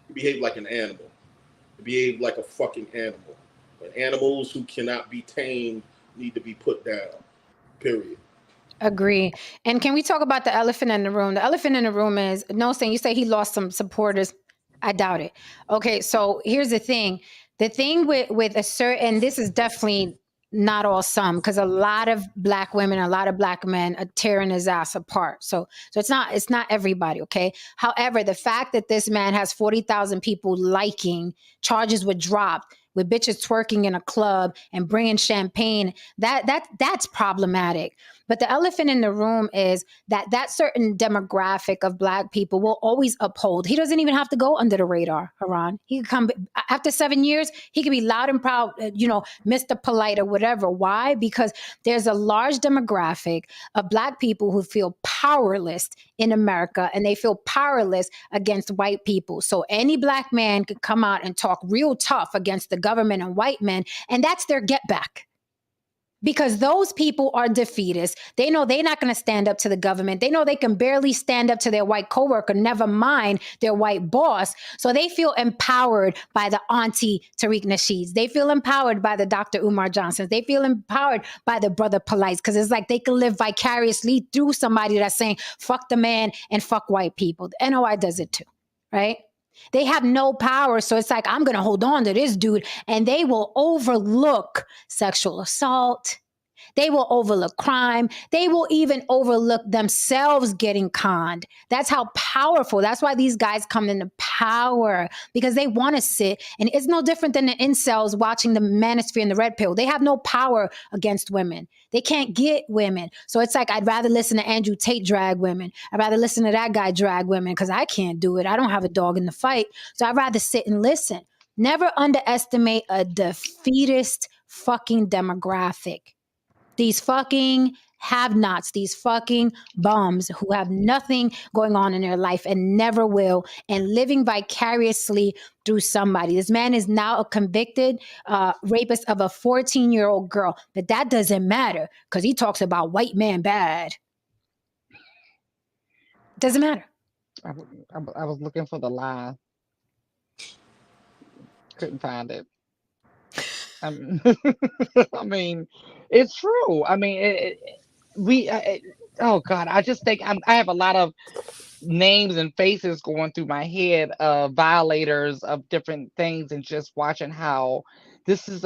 he behaved like an animal. He behaved like a fucking animal. And animals who cannot be tamed need to be put down. Period. Agree. And can we talk about the elephant in the room? The elephant in the room is, No Saint, you say he lost some supporters. I doubt it. Okay, so here's the thing. The thing with a certain, this is definitely not all some, because a lot of black women, a lot of black men are tearing his ass apart. So it's not everybody, okay? However, the fact that this man has 40,000 people liking, charges were dropped, with bitches twerking in a club and bringing champagne, that's problematic. But the elephant in the room is that certain demographic of black people will always uphold. He doesn't even have to go under the radar, Haran. He could come after 7 years. He could be loud and proud, Mr. Polight or whatever. Why? Because there's a large demographic of black people who feel powerless in America, and they feel powerless against white people. So any black man could come out and talk real tough against the government and white men, and that's their get back. Because those people are defeatists. They know they're not going to stand up to the government. They know they can barely stand up to their white coworker, never mind their white boss. So they feel empowered by the Auntie Tariq Nasheeds. They feel empowered by the Dr. Umar Johnsons. They feel empowered by the Brother Polights, because it's like they can live vicariously through somebody that's saying, fuck the man and fuck white people. The NOI does it too, right? They have no power. So it's like, I'm going to hold on to this dude, and they will overlook sexual assault. They will overlook crime. They will even overlook themselves getting conned. That's how powerful. That's why these guys come into power, because they want to sit. And it's no different than the incels watching the Manosphere and the Red Pill. They have no power against women. They can't get women. So it's like, I'd rather listen to Andrew Tate drag women. I'd rather listen to that guy drag women, because I can't do it. I don't have a dog in the fight. So I'd rather sit and listen. Never underestimate a defeatist fucking demographic. These fucking have-nots, these fucking bums who have nothing going on in their life and never will, and living vicariously through somebody. This man is now a convicted rapist of a 14-year-old girl, but that doesn't matter because he talks about white man bad. Doesn't matter. I was looking for the lie. Couldn't find it. I mean, it's true. I mean, oh God, I just think I have a lot of names and faces going through my head of violators of different things, and just watching how this is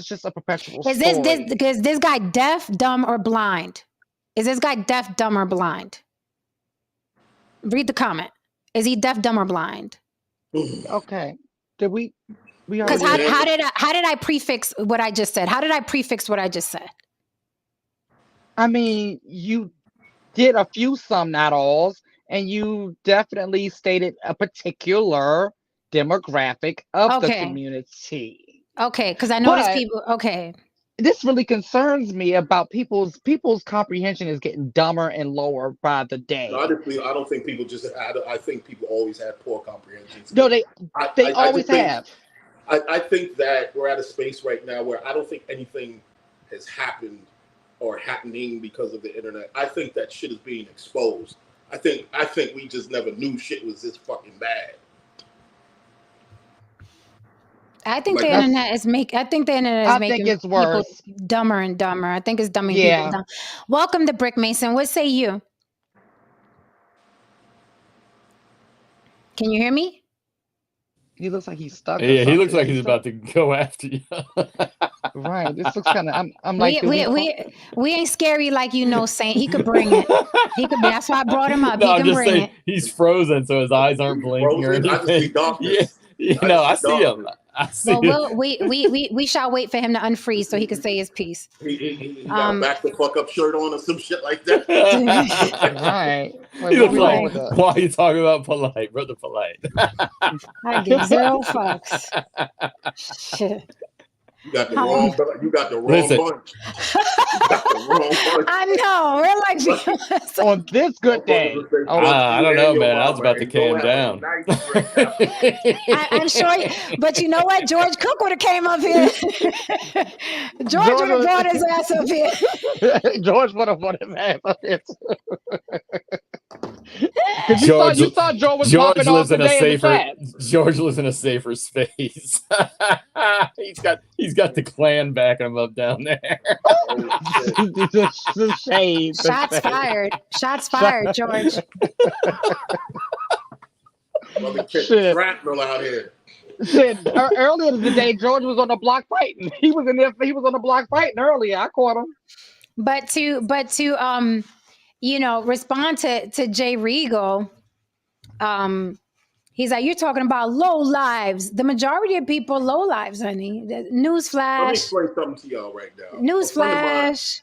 just a perpetual Is story. this guy deaf, dumb, or blind? Is this guy deaf, dumb, or blind? Read the comment. Is he deaf, dumb, or blind? Okay. Did we Because already? how did I prefix what I just said? How did I prefix what I just said? I mean, you did a few some not alls, and you definitely stated a particular demographic of the Okay. community. Okay, because I noticed But people. Okay. this really concerns me about people's comprehension is getting dumber and lower by the day. Honestly, I don't think people just had. I think people always had poor comprehension. No, they I always just think, have. I think that we're at a space right now where I don't think anything has happened or happening because of the internet. I think that shit is being exposed. I think we just never knew shit was this fucking bad. I think Like, the internet is making. I think the internet is I making think it's people worse. dumber and dumber. I think it's dumbing Yeah. people down. Welcome to Brick Mason. What say you? Can you hear me? He looks like he's stuck. Or Yeah, he looks something. like he's about to go after you. Right. This looks kind of. I'm like. We ain't scary like Saint. He could bring it. He could. That's why I brought him up. No, he I'm can just bring saying it. he's frozen, so his eyes aren't blinking or frozen? I just see anything. darkness. I see him. I see Well, him. we shall wait for him to unfreeze so he can say his piece. He got a back the fuck up shirt on or some shit like that. Right. Like, He what looks we doing with like, that? why are you talking about Polight, brother Polight? I give zero fucks. Shit. You got the wrong. You got the wrong Listen. bunch. You got the wrong bunch. I know. We're like On this good day. I don't know, man. I was about to calm down. I'm sure, but you know what? George Cook would have came up here. George would have brought his ass up here. George would have brought his ass up here. You thought George was popping off today in the chat. George lives in a safer space. he's got the clan backing him up down there. The shade. Shots fired. Shots fired, George. Shit. Shrapnel out here. Shit. Earlier today, George was on the block fighting. He was in there. He was on the block fighting earlier. I caught him. But to respond to Jay Regal, he's like, you're talking about low lives. The majority of people low lives, honey. Newsflash. Let me explain something to y'all right now. Newsflash.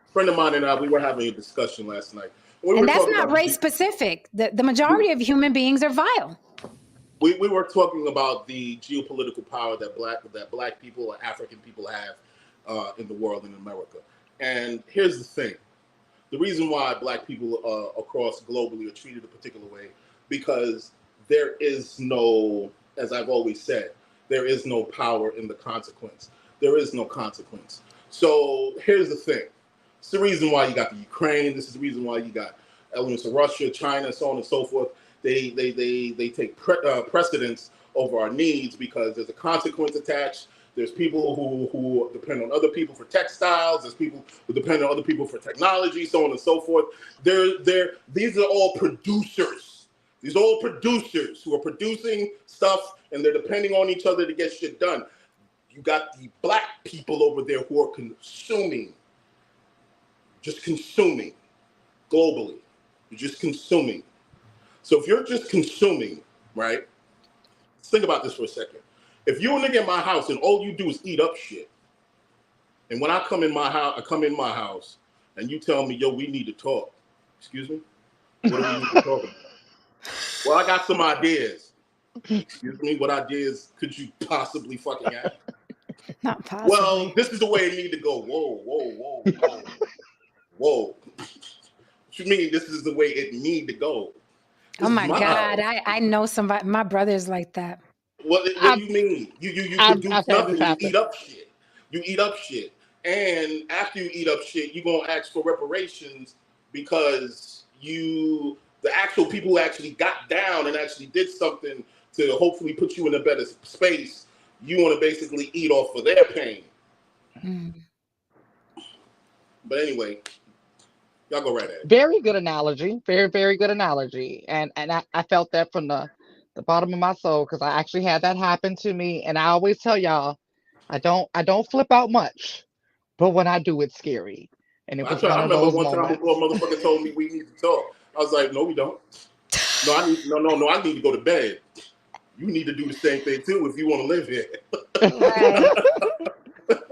A friend of mine and I, we were having a discussion last night. And that's not race specific. The majority of human beings are vile. We were talking about the geopolitical power that black people or African people have in the world in America. And here's the thing. The reason why black people across globally are treated a particular way, because there is no, as I've always said, there is no power in the consequence. There is no consequence. So here's the thing. It's the reason why you got the Ukraine. This is the reason why you got elements of Russia, China, so on and so forth. They take precedence over our needs because there's a consequence attached. There's people who depend on other people for textiles. There's people who depend on other people for technology, so on and so forth. These are all producers. These are all producers who are producing stuff, and they're depending on each other to get shit done. You got the black people over there who are consuming, just consuming globally. You're just consuming. So if you're just consuming, right? Let's think about this for a second. If you're a nigga in my house and all you do is eat up shit, and when I come in my house, and you tell me, yo, we need to talk. Excuse me? What do we need to talk about? Well, I got some ideas. Excuse me, what ideas could you possibly fucking have? Not possibly. Well, this is the way it need to go. Whoa. What you mean this is the way it need to go? Oh my God, I know somebody. My brother's like that. What do you mean? You produce nothing. You eat up shit. You eat up shit, and after you eat up shit, you gonna ask for reparations because the actual people who actually got down and actually did something to hopefully put you in a better space. You want to basically eat off of their pain. But anyway, y'all go right at it. Very good analogy. Very, very good analogy. And I felt that from the bottom of my soul because I actually had that happen to me. And I always tell y'all, I don't flip out much, but when I do, it's scary. And it was one of those moments. I remember one time before a motherfucker told me we need to talk. I was like, no, we don't. No, I need to go to bed. You need to do the same thing too if you want to live here.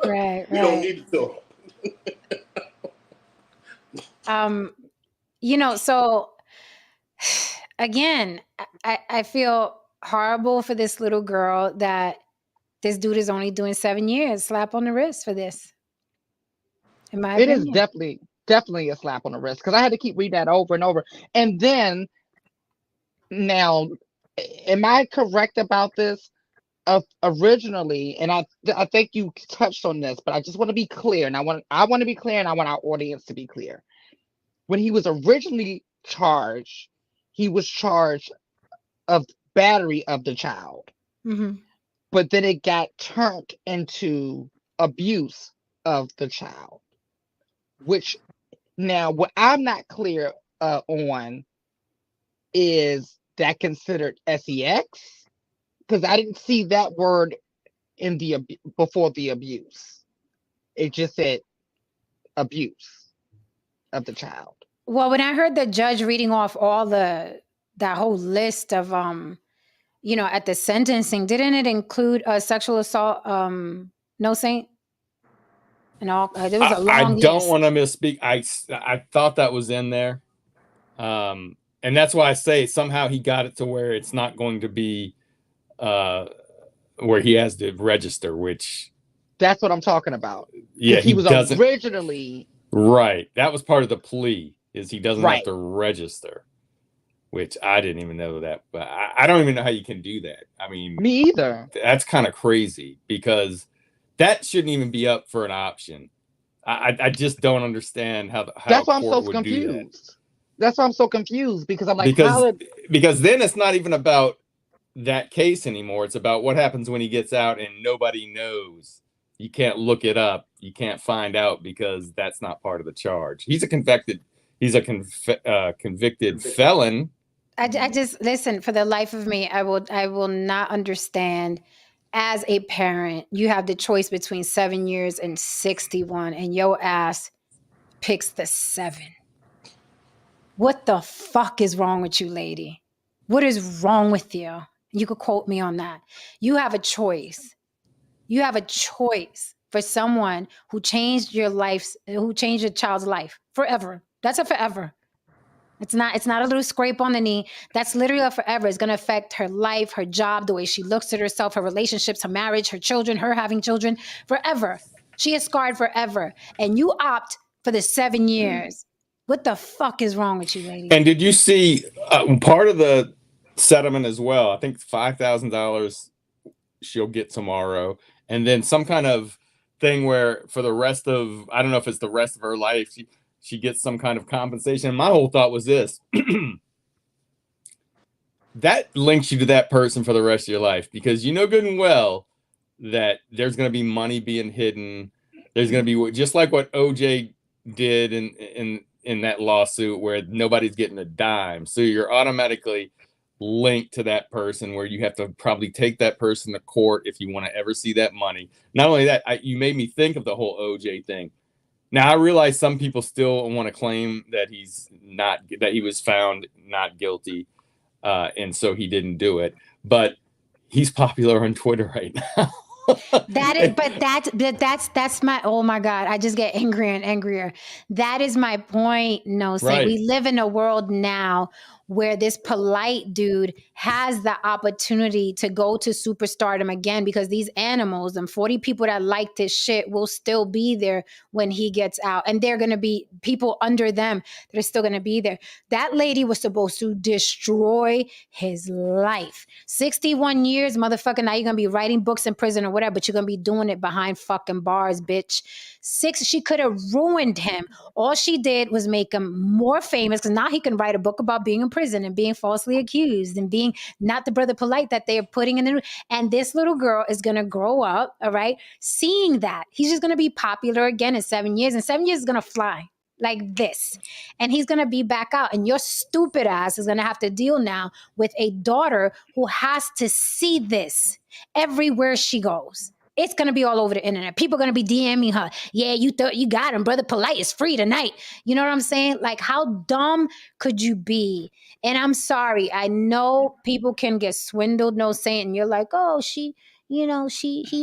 Right. You don't need to talk. So again, I feel horrible for this little girl that this dude is only doing 7 years. Slap on the wrist for this. In my opinion. It is definitely a slap on the wrist because I had to keep reading that over and over. And then now, am I correct about this? Originally, and I think you touched on this, but I just want to be clear, and I want to be clear, and I want our audience to be clear. When he was originally charged, he was charged of battery of the child, but then it got turned into abuse of the child. Which now, what I'm not clear on is that considered sex. Because I didn't see that word in before the abuse. It just said abuse of the child. Well, when I heard the judge reading off all that whole list of at the sentencing, didn't it include sexual assault? No, Saint. And all there was a long list. I don't want to misspeak. I thought that was in there, and that's why I say somehow he got it to where it's not going to be. Where he has to register, which that's what I'm talking about. Yeah, he was originally right. That was part of the plea, is he doesn't have to register, which I didn't even know that. But I don't even know how you can do that. I mean, me either. That's kind of crazy because that shouldn't even be up for an option. I just don't understand how that's why I'm so confused. That's why I'm so confused because I'm like, because then it's not even about that case anymore. It's about what happens when he gets out and nobody knows. You can't look it up. You can't find out because that's not part of the charge. He's a convicted felon. I just listen, for the life of me, I will not understand. As a parent, you have the choice between 7 years and 61, and your ass picks the 7. What the fuck is wrong with you, lady? What is wrong with you? You could quote me on that. You have a choice. You have a choice for someone who changed your child's life forever. That's a forever. It's not a little scrape on the knee. That's literally a forever. It's going to affect her life, her job, the way she looks at herself, her relationships, her marriage, her children, her having children, forever. She is scarred forever. And you opt for the 7 years. What the fuck is wrong with you, lady? And did you see part of the settlement as well? I think $5,000 she'll get tomorrow, and then some kind of thing where for the rest of, I don't know if it's the rest of her life, she gets some kind of compensation. And my whole thought was this: that links you to that person for the rest of your life, because you know good and well that there's going to be money being hidden. There's going to be, just like what OJ did in that lawsuit where nobody's getting a dime. So you're automatically linked to that person, where you have to probably take that person to court if you want to ever see that money. Not only that, you made me think of the whole OJ thing. Now I realize some people still want to claim that he was found not guilty, and so he didn't do it. But he's popular on Twitter right now. That's my, oh my God, I just get angrier and angrier. That is my point. No, Saint. Right. We live in a world now where this Polight dude has the opportunity to go to superstardom again, because these animals and 40 people that like this shit will still be there when he gets out. And they're going to be people under them that are still going to be there. That lady was supposed to destroy his life. 61 years, motherfucker. Now you're going to be writing books in prison or whatever, but you're going to be doing it behind fucking bars, bitch. She could have ruined him. All she did was make him more famous, because now he can write a book about being in prison and being falsely accused and being not the brother Polight that they're putting in the. And this little girl is going to grow up, all right, seeing that. He's just going to be popular again in 7 years, and 7 years is going to fly like this. And he's going to be back out. And your stupid ass is going to have to deal now with a daughter who has to see this everywhere she goes. It's going to be all over the internet. People are going to be DMing her. Yeah, you thought you got him. Brother Polight is free tonight. You know what I'm saying? Like, how dumb could you be? And I'm sorry. I know people can get swindled, no saying. And you're like, oh, he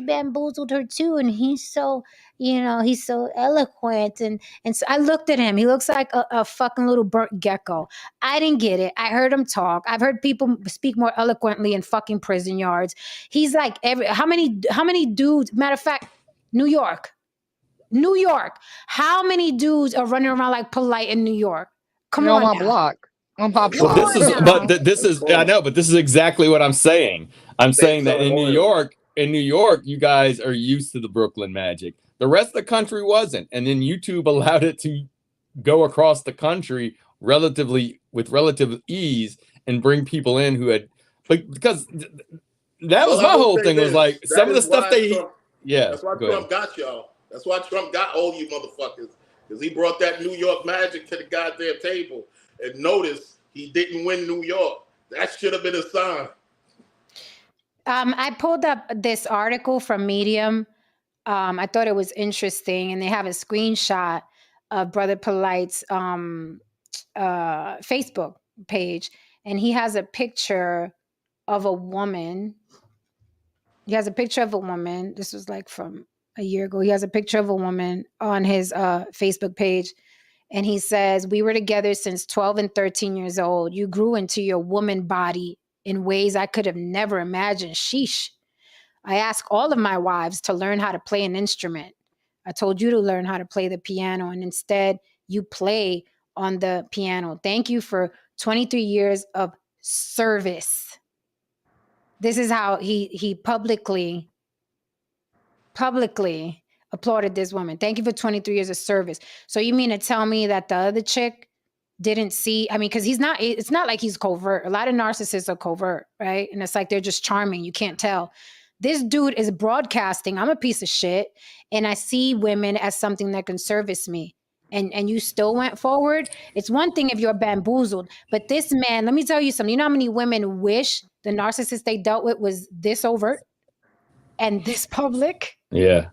bamboozled her too. And he's so, he's so eloquent. And so I looked at him. He looks like a fucking little burnt gecko. I didn't get it. I heard him talk. I've heard people speak more eloquently in fucking prison yards. He's like how many dudes, matter of fact, New York. How many dudes are running around like Polight in New York? Come on my now. block. On my Well, block. this is I know, but this is exactly what I'm saying. I'm saying that in New York, you guys are used to the Brooklyn magic. The rest of the country wasn't, and then YouTube allowed it to go across the country with relative ease and bring people in who had, because that was my whole thing. Was like some of the stuff that's why Trump got y'all. That's why Trump got all you motherfuckers, because he brought that New York magic to the goddamn table. And notice he didn't win New York. That should have been a sign. I pulled up this article from Medium. I thought it was interesting, and they have a screenshot of Brother Polight's Facebook page, and he has a picture of a woman. This was like from a year ago. He has a picture of a woman on his Facebook page. And he says, we were together since 12 and 13 years old. You grew into your woman body in ways I could have never imagined. Sheesh. I ask all of my wives to learn how to play an instrument. I told you to learn how to play the piano, and instead you play on the piano. Thank you for 23 years of service. This is how he publicly applauded this woman. Thank you for 23 years of service. So you mean to tell me that the other chick didn't see? I mean, because it's not like he's covert. A lot of narcissists are covert, right? And it's like they're just charming. You can't tell. This dude is broadcasting, I'm a piece of shit, and I see women as something that can service me. And you still went forward. It's one thing if you're bamboozled, but this man, let me tell you something. You know how many women wish the narcissist they dealt with was this overt and this public? Yeah.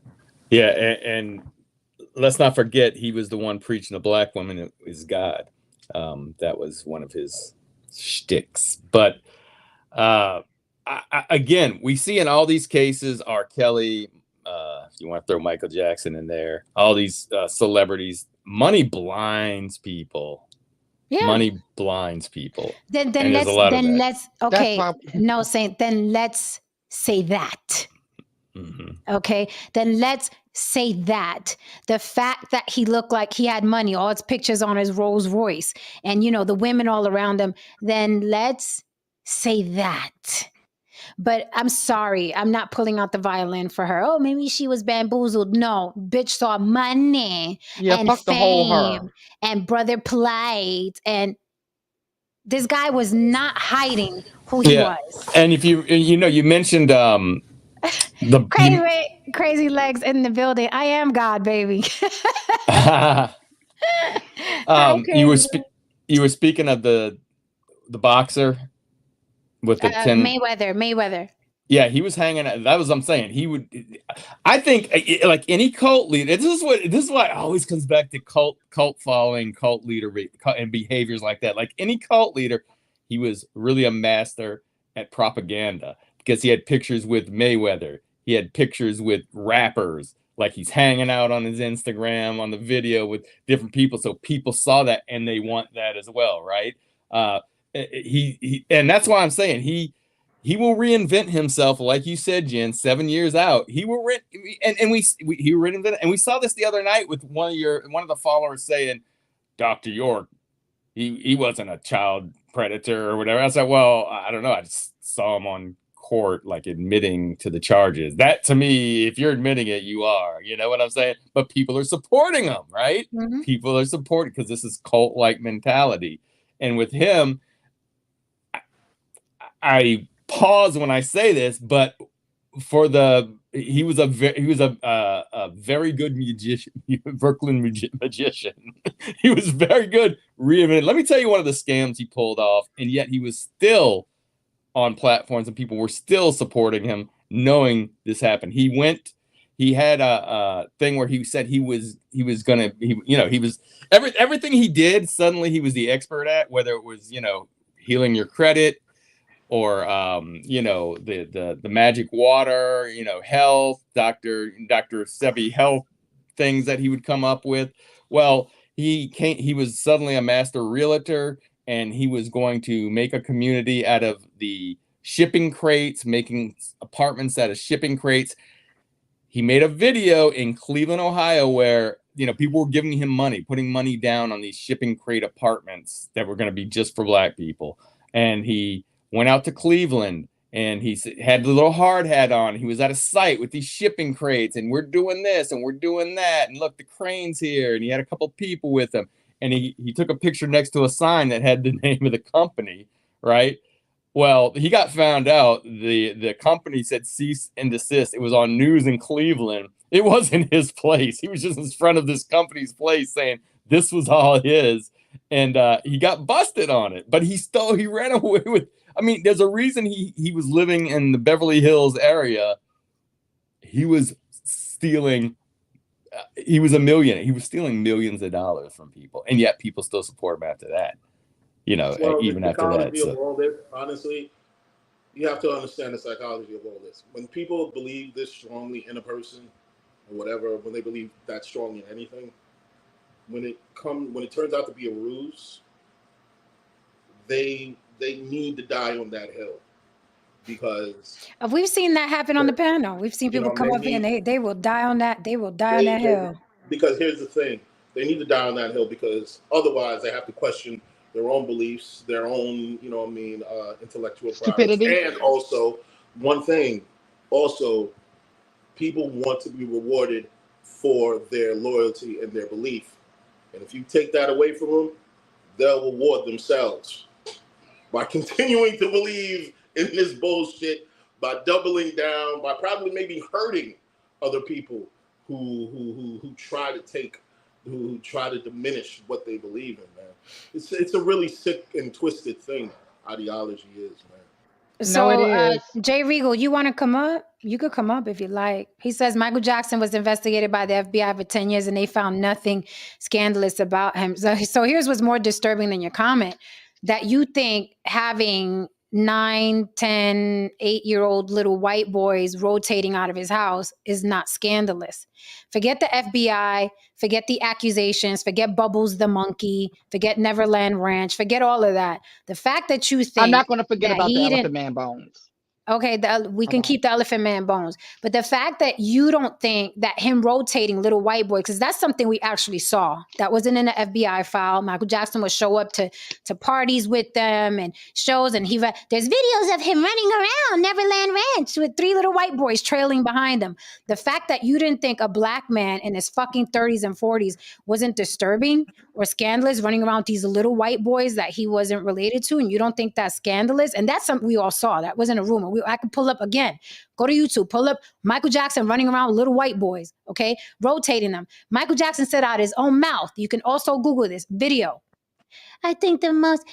And let's not forget, he was the one preaching to black women is God. That was one of his shticks. But again, we see in all these cases, R. Kelly, you want to throw Michael Jackson in there, all these celebrities, money blinds people. Yeah. Money blinds people. Then let's say that. Mm-hmm. Okay, then let's say that the fact that he looked like he had money, all his pictures on his Rolls Royce, and the women all around him, then let's say that. But I'm sorry, I'm not pulling out the violin for her. Oh, maybe she was bamboozled. No, bitch saw money and fame and Brother Polight, and this guy was not hiding who he was. And if you mentioned the crazy legs in the building. I am God, baby. You were speaking of the boxer with the Mayweather. Yeah, he was hanging out. That was what I'm saying. He would. I think like any cult leader. This is why it always comes back to cult following, cult leader, and behaviors like that. Like any cult leader, he was really a master at propaganda. Because he had pictures with Mayweather. He had pictures with rappers. Like he's hanging out on his Instagram, on the video with different people. So people saw that and they want that as well, right? And that's why I'm saying he will reinvent himself, like you said, Jen. 7 years out, he will he reinvent it. And we saw this the other night with one of the followers saying, Dr. York, he wasn't a child predator or whatever. I was like, well, I don't know. I just saw him on court, like admitting to the charges. That, to me, if you're admitting it, you are. You know what I'm saying? But people are supporting him, right? Mhm. People are supporting because this is cult-like mentality. And with him, I pause when I say this, but he was a very good magician, Brooklyn magician. He was very good reinventing. Let me tell you one of the scams he pulled off, and yet he was still on platforms and people were still supporting him, knowing this happened. He had a thing where he said he was everything he did, suddenly he was the expert at, whether it was, healing your credit, or the magic water, health, Dr. Sebi health things that he would come up with. Well, he was suddenly a master realtor, and he was going to make a community out of the shipping crates, making apartments out of shipping crates. He made a video in Cleveland, Ohio, where people were giving him money, putting money down on these shipping crate apartments that were going to be just for Black people. And he went out to Cleveland, and he had the little hard hat on. He was at a site with these shipping crates, and we're doing this and we're doing that. And look, the crane's here. And he had a couple people with him. And he took a picture next to a sign that had the name of the company, right? Well, he got found out. The company said cease and desist. It was on news in Cleveland. It wasn't his place. He was just in front of this company's place saying this was all his. And he got busted on it. But he ran away with, there's a reason he was living in the Beverly Hills area. He was stealing. He was a millionaire. He was stealing millions of dollars from people. And yet people still support him after that. Even after that. So. Of all this, honestly, you have to understand the psychology of all this. When people believe this strongly in a person or whatever, when they believe that strong in anything, when it turns out to be a ruse, they need to die on that hill, because we've seen that happen on the panel. We've seen people come up here and they will die on that. They will die on that hill. Because here's the thing: they need to die on that hill, because otherwise they have to question their own beliefs, their own, intellectual stupidity. And also, one thing, people want to be rewarded for their loyalty and their belief. And if you take that away from them, they'll reward themselves by continuing to believe in this bullshit, by doubling down, by probably maybe hurting other people who try to diminish what they believe in, man. It's a really sick and twisted thing, ideology is, man. So, no, it is. Jay Regal, you want to come up? You could come up if you like. He says Michael Jackson was investigated by the FBI for 10 years and they found nothing scandalous about him. So here's what's more disturbing than your comment, that you think having 9, 10, 8-year-old little white boys rotating out of his house is not scandalous. Forget the FBI, forget the accusations, forget Bubbles the monkey, forget Neverland Ranch, forget all of that. The fact that you think— I'm not going to forget about the Elephant Man bones. Okay, we can keep the Elephant Man bones. But the fact that you don't think that him rotating little white boys, because that's something we actually saw. That wasn't in the FBI file. Michael Jackson would show up to parties with them and shows, and there's videos of him running around Neverland Ranch with 3 little white boys trailing behind him. The fact that you didn't think a Black man in his fucking 30s and 40s wasn't disturbing or scandalous, running around with these little white boys that he wasn't related to, and you don't think that's scandalous, and that's something we all saw. That wasn't a rumor. I could pull up again. Go to YouTube. Pull up Michael Jackson running around with little white boys, okay? Rotating them. Michael Jackson said out his own mouth. You can also Google this video. I think the most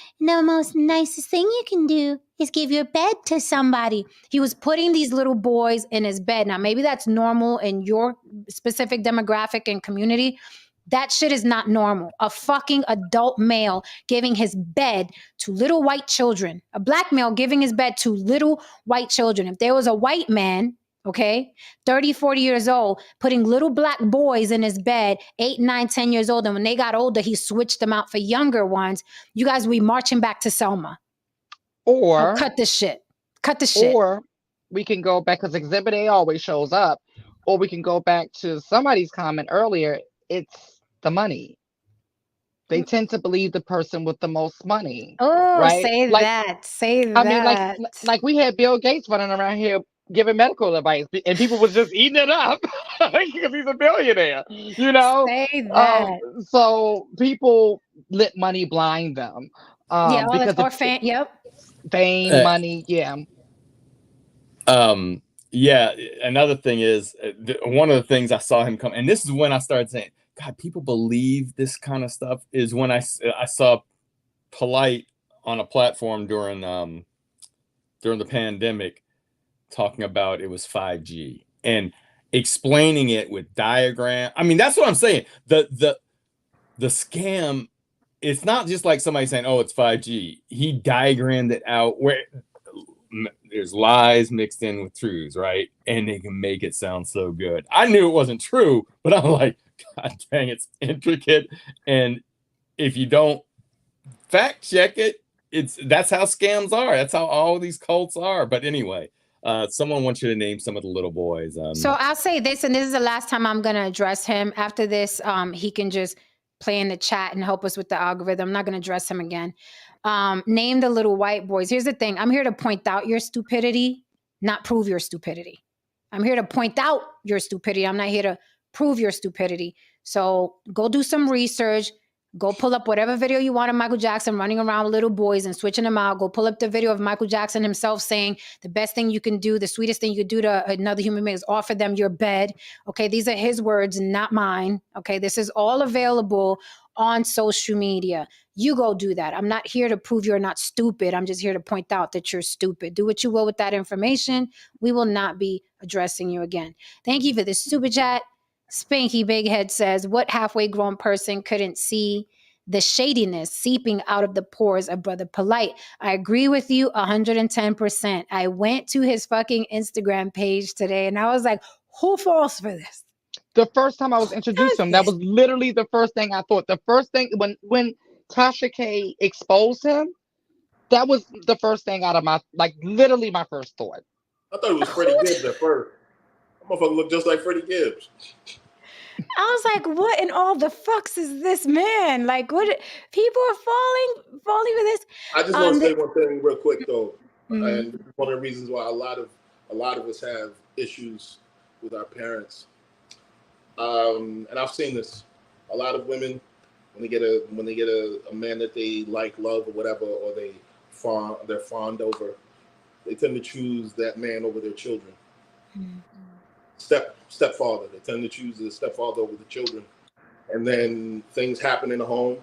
nicest thing you can do is give your bed to somebody. He was putting these little boys in his bed. Now, maybe that's normal in your specific demographic and community. That shit is not normal. A fucking adult male giving his bed to little white children. A Black male giving his bed to little white children. If there was a white man, okay, 30, 40 years old, putting little Black boys in his bed, 8, 9, 10 years old, and when they got older, he switched them out for younger ones, you guys would be marching back to Selma. Or cut the shit. Cut the shit. Or we can go back because Exhibit A always shows up. Or we can go back to somebody's comment earlier. It's the money. They tend to believe the person with the most money, Oh, right? say Like, that. Say I mean, that. like we had Bill Gates running around here giving medical advice, and people was just eating it up because he's a billionaire, you know. Say that. So people let money blind them, Yeah, all that because if yep. fame, money, yeah. Yeah, another thing is one of the things I saw him come, and this is when I started saying, God, people believe this kind of stuff, is when I saw Polight on a platform during the pandemic talking about it was 5G and explaining it with diagram. I mean, that's what I'm saying. The scam, it's not just like somebody saying, oh, it's 5G. He diagrammed it out where there's lies mixed in with truths, right? And they can make it sound so good. I knew it wasn't true, but I'm like, God dang, it's intricate. And if you don't fact check it, that's how scams are. That's how all these cults are. But anyway, someone wants you to name some of the little boys. So I'll say this, and this is the last time I'm going to address him. After this, he can just play in the chat and help us with the algorithm. I'm not going to address him again. Name the little white boys. Here's the thing. I'm here to point out your stupidity, not prove your stupidity. I'm here to point out your stupidity. I'm not here to prove your stupidity. So go do some research. Go pull up whatever video you want of Michael Jackson running around with little boys and switching them out. Go pull up the video of Michael Jackson himself saying the best thing you can do, the sweetest thing you could do to another human being is offer them your bed. Okay, these are his words, not mine. Okay, this is all available on social media. You go do that. I'm not here to prove you're not stupid. I'm just here to point out that you're stupid. Do what you will with that information. We will not be addressing you again. Thank you for the super chat. Spanky Big Head says, what halfway grown person couldn't see the shadiness seeping out of the pores of Brother Polight? I agree with you 110%. I went to his fucking Instagram page today and I was like, who falls for this? The first time I was introduced to him, that was literally the first thing I thought. The first thing when Tasha K exposed him, that was the first thing out of my, like, literally my first thought. I thought it was Freddie Gibbs at first. That motherfucker looked just like Freddie Gibbs. I was like, what in all the fucks is this man? Like, what? People are falling for this. I just want to say one thing real quick though, and one of the reasons why a lot of us have issues with our parents. And I've seen this. A lot of women, when they get a man that they like, love, or whatever, or they're fond over, they tend to choose that man over their children. Stepfather. They tend to choose the stepfather over the children, and then things happen in the home.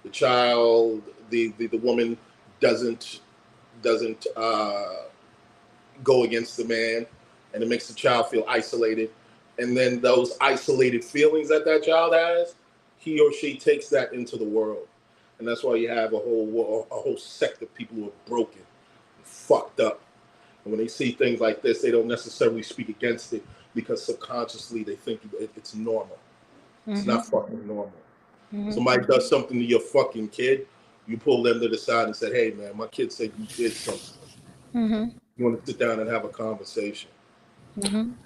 The child, the woman doesn't go against the man, and it makes the child feel isolated. And then those isolated feelings that child has, he or she takes that into the world, and that's why you have a whole sect of people who are broken, and fucked up. And when they see things like this, they don't necessarily speak against it because subconsciously they think it's normal. It's not fucking normal. Somebody does something to your fucking kid, you pull them to the side and say, hey man, my kid said you did something. You want to sit down and have a conversation.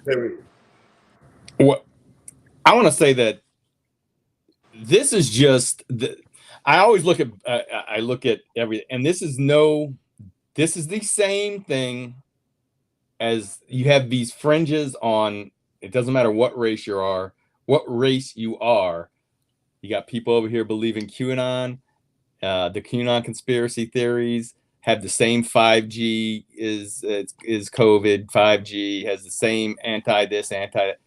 Period. What I want to say that this is just I always look at everything, and this is the same thing as you have these fringes on. It doesn't matter what race you are. You got people over here believing QAnon, the QAnon conspiracy theories have the same 5G is COVID. 5G has the same anti this, anti that.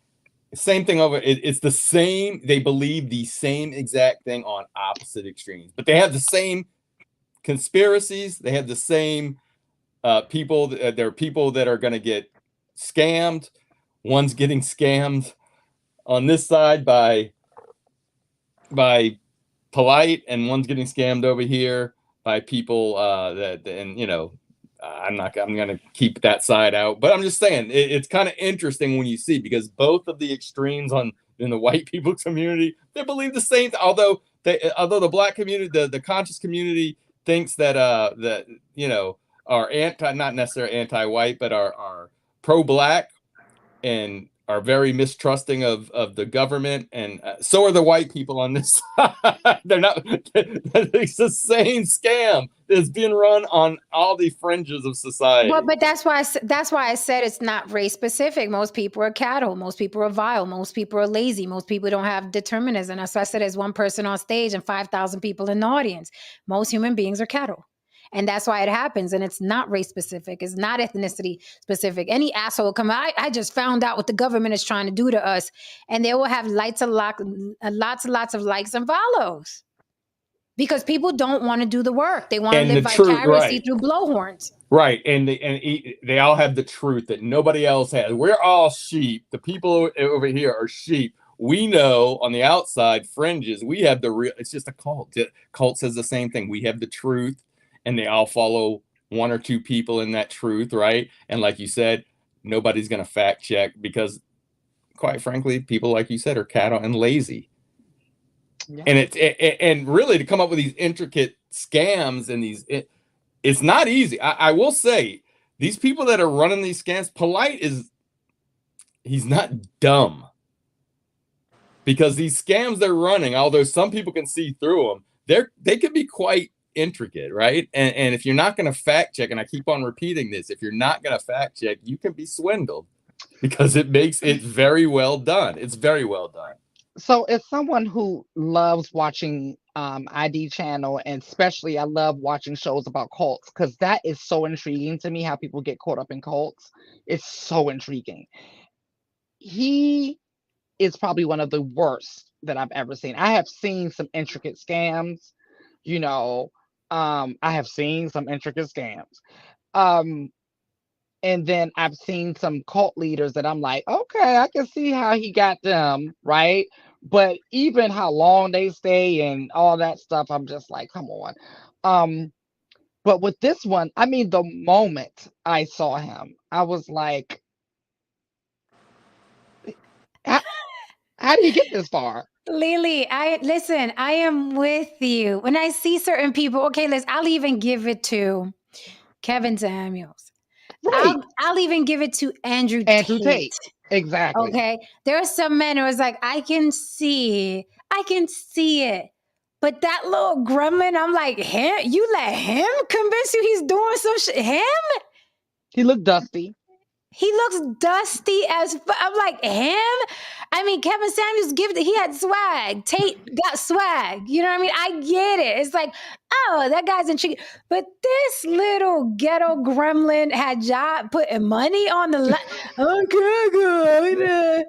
Same thing over. It's the same. They believe the same exact thing on opposite extremes, but they have the same conspiracies. They have the same people. There are people that are going to get scammed. One's getting scammed on this side by Polight, and one's getting scammed over here by people I'm going to keep that side out, but I'm just saying it's kind of interesting when you see, because both of the extremes in the white people community, they believe the same. Although the black community, the conscious community thinks that are not necessarily anti-white, but are pro-black and are very mistrusting of the government, and so are the white people on this side. They're not. It's the same scam that's being run on all the fringes of society. But that's why I said it's not race specific. Most people are cattle. Most people are vile. Most people are lazy. Most people don't have determinism. That's why I said there's one person on stage and 5,000 people in the audience. Most human beings are cattle. And that's why it happens. And it's not race specific. It's not ethnicity specific. Any asshole will come out. I just found out what the government is trying to do to us. And they will have lots and lots of likes and follows. Because people don't want to do the work. They want to live vicariously through blowhorns. Right. And they all have the truth that nobody else has. We're all sheep. The people over here are sheep. We know on the outside fringes, we have the real. It's just a cult. Cult says the same thing. We have the truth. And they all follow one or two people in that truth, right? And like you said, nobody's going to fact check because, quite frankly, people, like you said, are cattle and lazy. Yeah. And and really to come up with these intricate scams and it's not easy. I will say these people that are running these scams, Polight he's not dumb, because these scams they're running, although some people can see through them, they can be quite intricate, right? And if you're not going to fact check, and I keep on repeating this, if you're not going to fact check, you can be swindled, because it makes it very well done. It's very well done. So as someone who loves watching ID channel, and especially I love watching shows about cults, because that is so intriguing to me, how people get caught up in cults. It's so intriguing. He is probably one of the worst that I've ever seen. I have seen some intricate scams, you know. I have seen some intricate scams. And then I've seen some cult leaders that I'm like, okay, I can see how he got them, right? But even how long they stay and all that stuff, I'm just like, come on. But with this one, I mean, the moment I saw him, I was like, how did he get this far? Lily, I am with you. When I see certain people, okay, I'll even give it to Kevin Samuels. Right. I'll even give it to Andrew Tate. Exactly. Okay. There are some men who was like, I can see it. But that little gremlin, I'm like, him? You let him convince you he's doing some shit? Him? He looked dusty. He looks dusty as I'm like, him? I mean, Kevin Samuels he had swag. Tate got swag. You know what I mean? I get it. It's like, oh, that guy's intriguing. But this little ghetto gremlin had job putting money on the okay.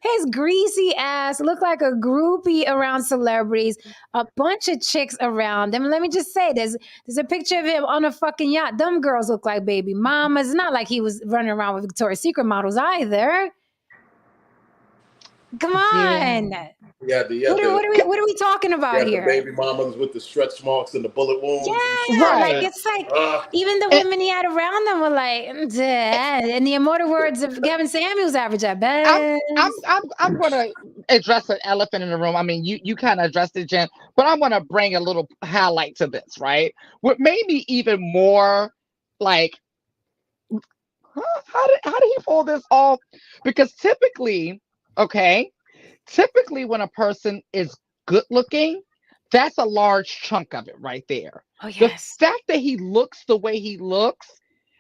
His greasy ass looked like a groupie around celebrities, a bunch of chicks around him. Let me just say, there's a picture of him on a fucking yacht. Them girls look like baby mamas. It's not like he was running around with Victoria's Secret models either. Come on. Yeah. What are we talking about here? The baby mamas with the stretch marks and the bullet wounds. Yeah, right. Like it's like even the women he had around them were like, in the immortal words of Kevin Samuels, average at best. I'm going to address an elephant in the room. I mean, you kind of addressed it, Jen, but I want to bring a little highlight to this, right? What made me even more like, how did he pull this off? Because typically when a person is good looking, that's a large chunk of it right there. Oh, yes. The fact that he looks the way he looks,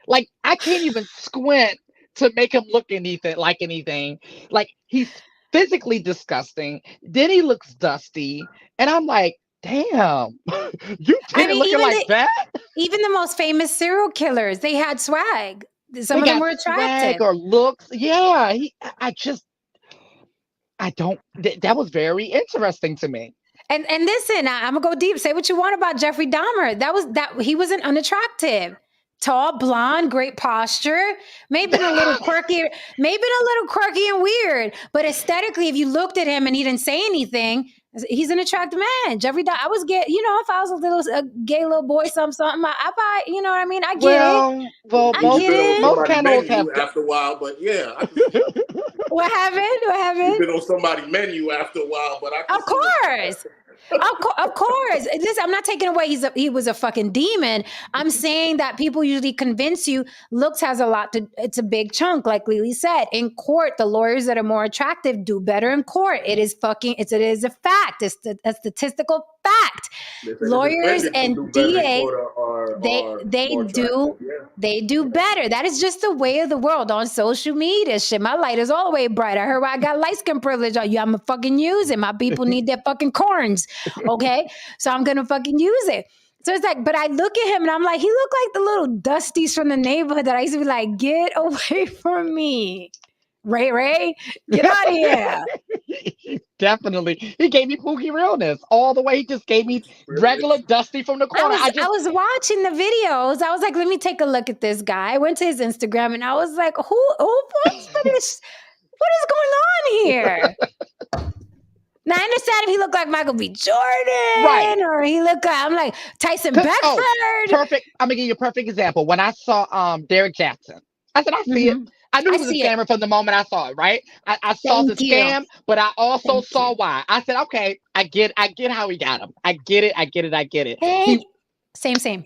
like I can't even squint to make him look anything. Like he's physically disgusting. Then he looks dusty. And I'm like, damn, you didn't look like that? Even the most famous serial killers, they had swag. Some of them were attractive. Swag or looks. Yeah. That was very interesting to me. And listen, I'm gonna go deep. Say what you want about Jeffrey Dahmer. He wasn't unattractive. Tall, blonde, great posture, maybe a little quirky and weird. But aesthetically, if you looked at him and he didn't say anything, he's an attractive man. Jeffrey Dahmer, I was if I was a gay little boy, something, I buy, you know what I mean? I get it. Well, most cannibals have after a while, but yeah. What happened? You've been on somebody's menu after a while, but of course. Of course. Listen, I'm not taking away he was a fucking demon. I'm saying that people usually convince you looks has a lot to, it's a big chunk, like Lily said. In court, the lawyers that are more attractive do better in court. It is a fact. It's a statistical fact. Lawyers and DA, they do better. That is just the way of the world on social media. Shit, my light is all the way bright. I heard I got light skin privilege. Oh, yeah, I'm gonna fucking use it. My people need their fucking corns. Okay, so I'm gonna fucking use it. So it's like, but I look at him and I'm like, he looked like the little Dusties from the neighborhood that I used to be like, get away from me. Ray, get out of here. Definitely. He gave me Pookie realness all the way. He just gave me regular Dusty from the corner. I was watching the videos. I was like, let me take a look at this guy. I went to his Instagram and I was like, who posted this? What is going on here? Now, I understand if he looked like Michael B. Jordan, right? Or he looked like, I'm like Tyson Beckford. Oh, perfect. I'm gonna give you a perfect example. When I saw Derek Jackson, I said, I see it. I knew it was a scammer from the moment I saw it, right? I saw the scam, but I also saw why. I said, okay, I get how he got him. I get it. Hey, same.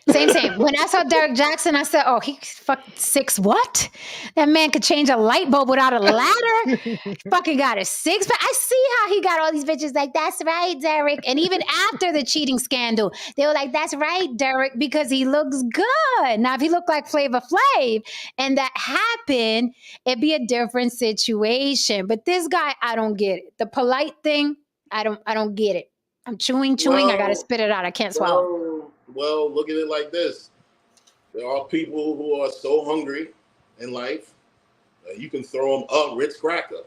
When I saw Derek Jackson, I said, oh, he fucking 6 what? That man could change a light bulb without a ladder. Fucking got a 6 pack. I see how he got all these bitches like, that's right, Derek. And even after the cheating scandal, they were like, that's right, Derek, because he looks good. Now, if he looked like Flavor Flav and that happened, it'd be a different situation. But this guy, I don't get it. The Polight thing, I don't get it. I'm chewing. I gotta spit it out. I can't swallow. Well, look at it like this. There are people who are so hungry in life that you can throw them a Ritz cracker.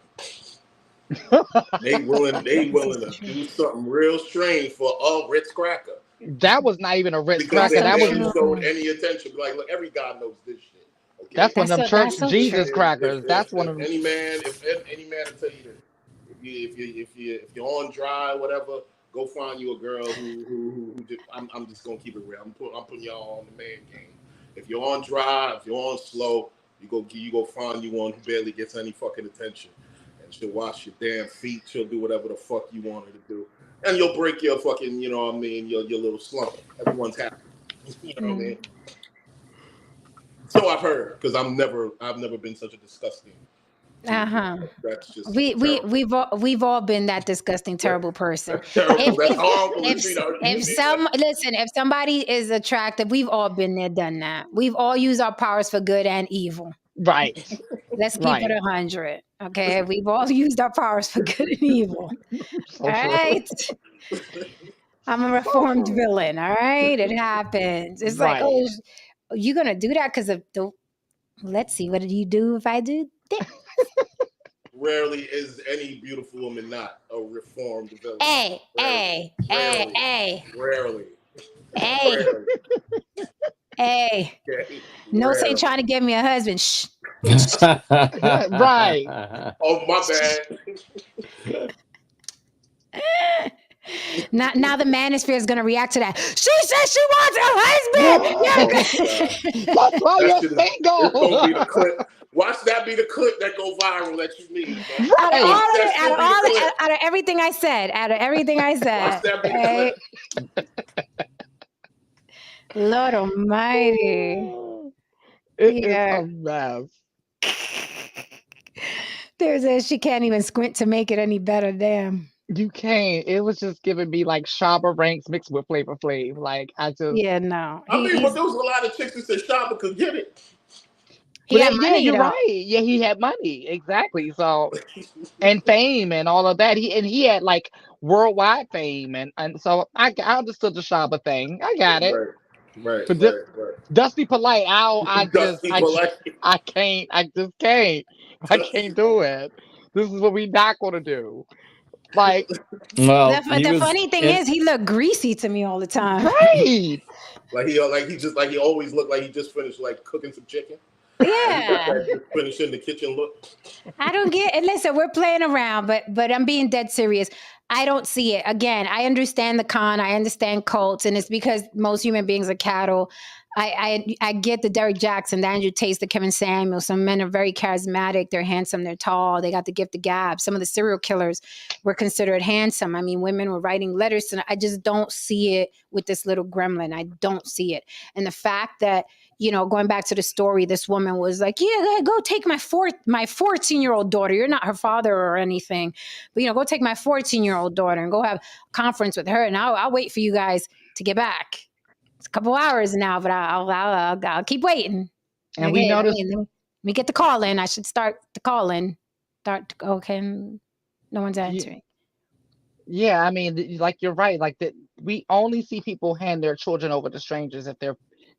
They willing to do something real strange for a Ritz cracker. That was not even a Ritz cracker. That was showed any attention. Like, look, every God knows this shit. Okay? That's one of them church Jesus crackers. That's one of them. Any man will tell you that if you're on dry, whatever. Go find you a girl who just, I'm just gonna keep it real. I'm putting y'all on the man game. If you're on dry, if you're on slow, you go find you one who barely gets any fucking attention, and she'll wash your damn feet. She'll do whatever the fuck you want her to do, and you'll break your fucking, you know what I mean, your little slump. Everyone's happy. You know what I mean? So I've heard, because I've never been such a disgusting. That's just we've all been that disgusting, terrible person. If somebody is attractive, we've all been there, done that. We've all used our powers for good and evil. Right. Let's keep it 100. Okay, we've all used our powers for good and evil. All right. I'm a reformed villain. All right, it happens. It's like, oh, you're gonna do that because of the. Let's see, what did you do if I do that? Rarely is any beautiful woman not a reformed villain. Rarely. No, say trying to get me a husband. Shh. Right. Oh, my bad. Now the manosphere is going to react to that. She says she wants a husband. That's why you're single. It's gonna be the clip. Watch that be the clip that go viral that you need. Out of everything I said. Watch that be the clip. Lord Almighty. It's a mess. There's she can't even squint to make it any better. Damn. You can't. It was just giving me like Shabba Ranks mixed with Flavor Flav. Like I just. Yeah, no. But there was a lot of chicks that said Shabba could get it. Yeah, you're right. Yeah, he had money, exactly. So, and fame and all of that. He had like worldwide fame, and so I understood the Shabba thing. I got it. Right. Dusty Polight. I just can't do it. This is what we not gonna do. Like, well, the funny thing is, he looked greasy to me all the time. Right. he always looked like he just finished like cooking some chicken. Yeah. Finish in the kitchen look. I don't get it. Listen, we're playing around, but I'm being dead serious. I don't see it. Again, I understand the con. I understand cults, and it's because most human beings are cattle. I get the Derek Jackson, the Andrew Tate's, the Kevin Samuels. Some men are very charismatic. They're handsome. They're tall. They got the gift of gab. Some of the serial killers were considered handsome. I mean, women were writing letters to them. I just don't see it with this little gremlin. I don't see it. And the fact that, you know, going back to the story, this woman was like, yeah, go take my 14-year-old daughter. You're not her father or anything, but, you know, go take my 14-year-old daughter and go have a conference with her. And I'll wait for you guys to get back. It's a couple hours now, but I'll keep waiting. And we noticed. Let me get the call in. I should start the call in. Okay. No one's answering. Yeah, I mean, like you're right. Like that, we only see people hand their children over to strangers if they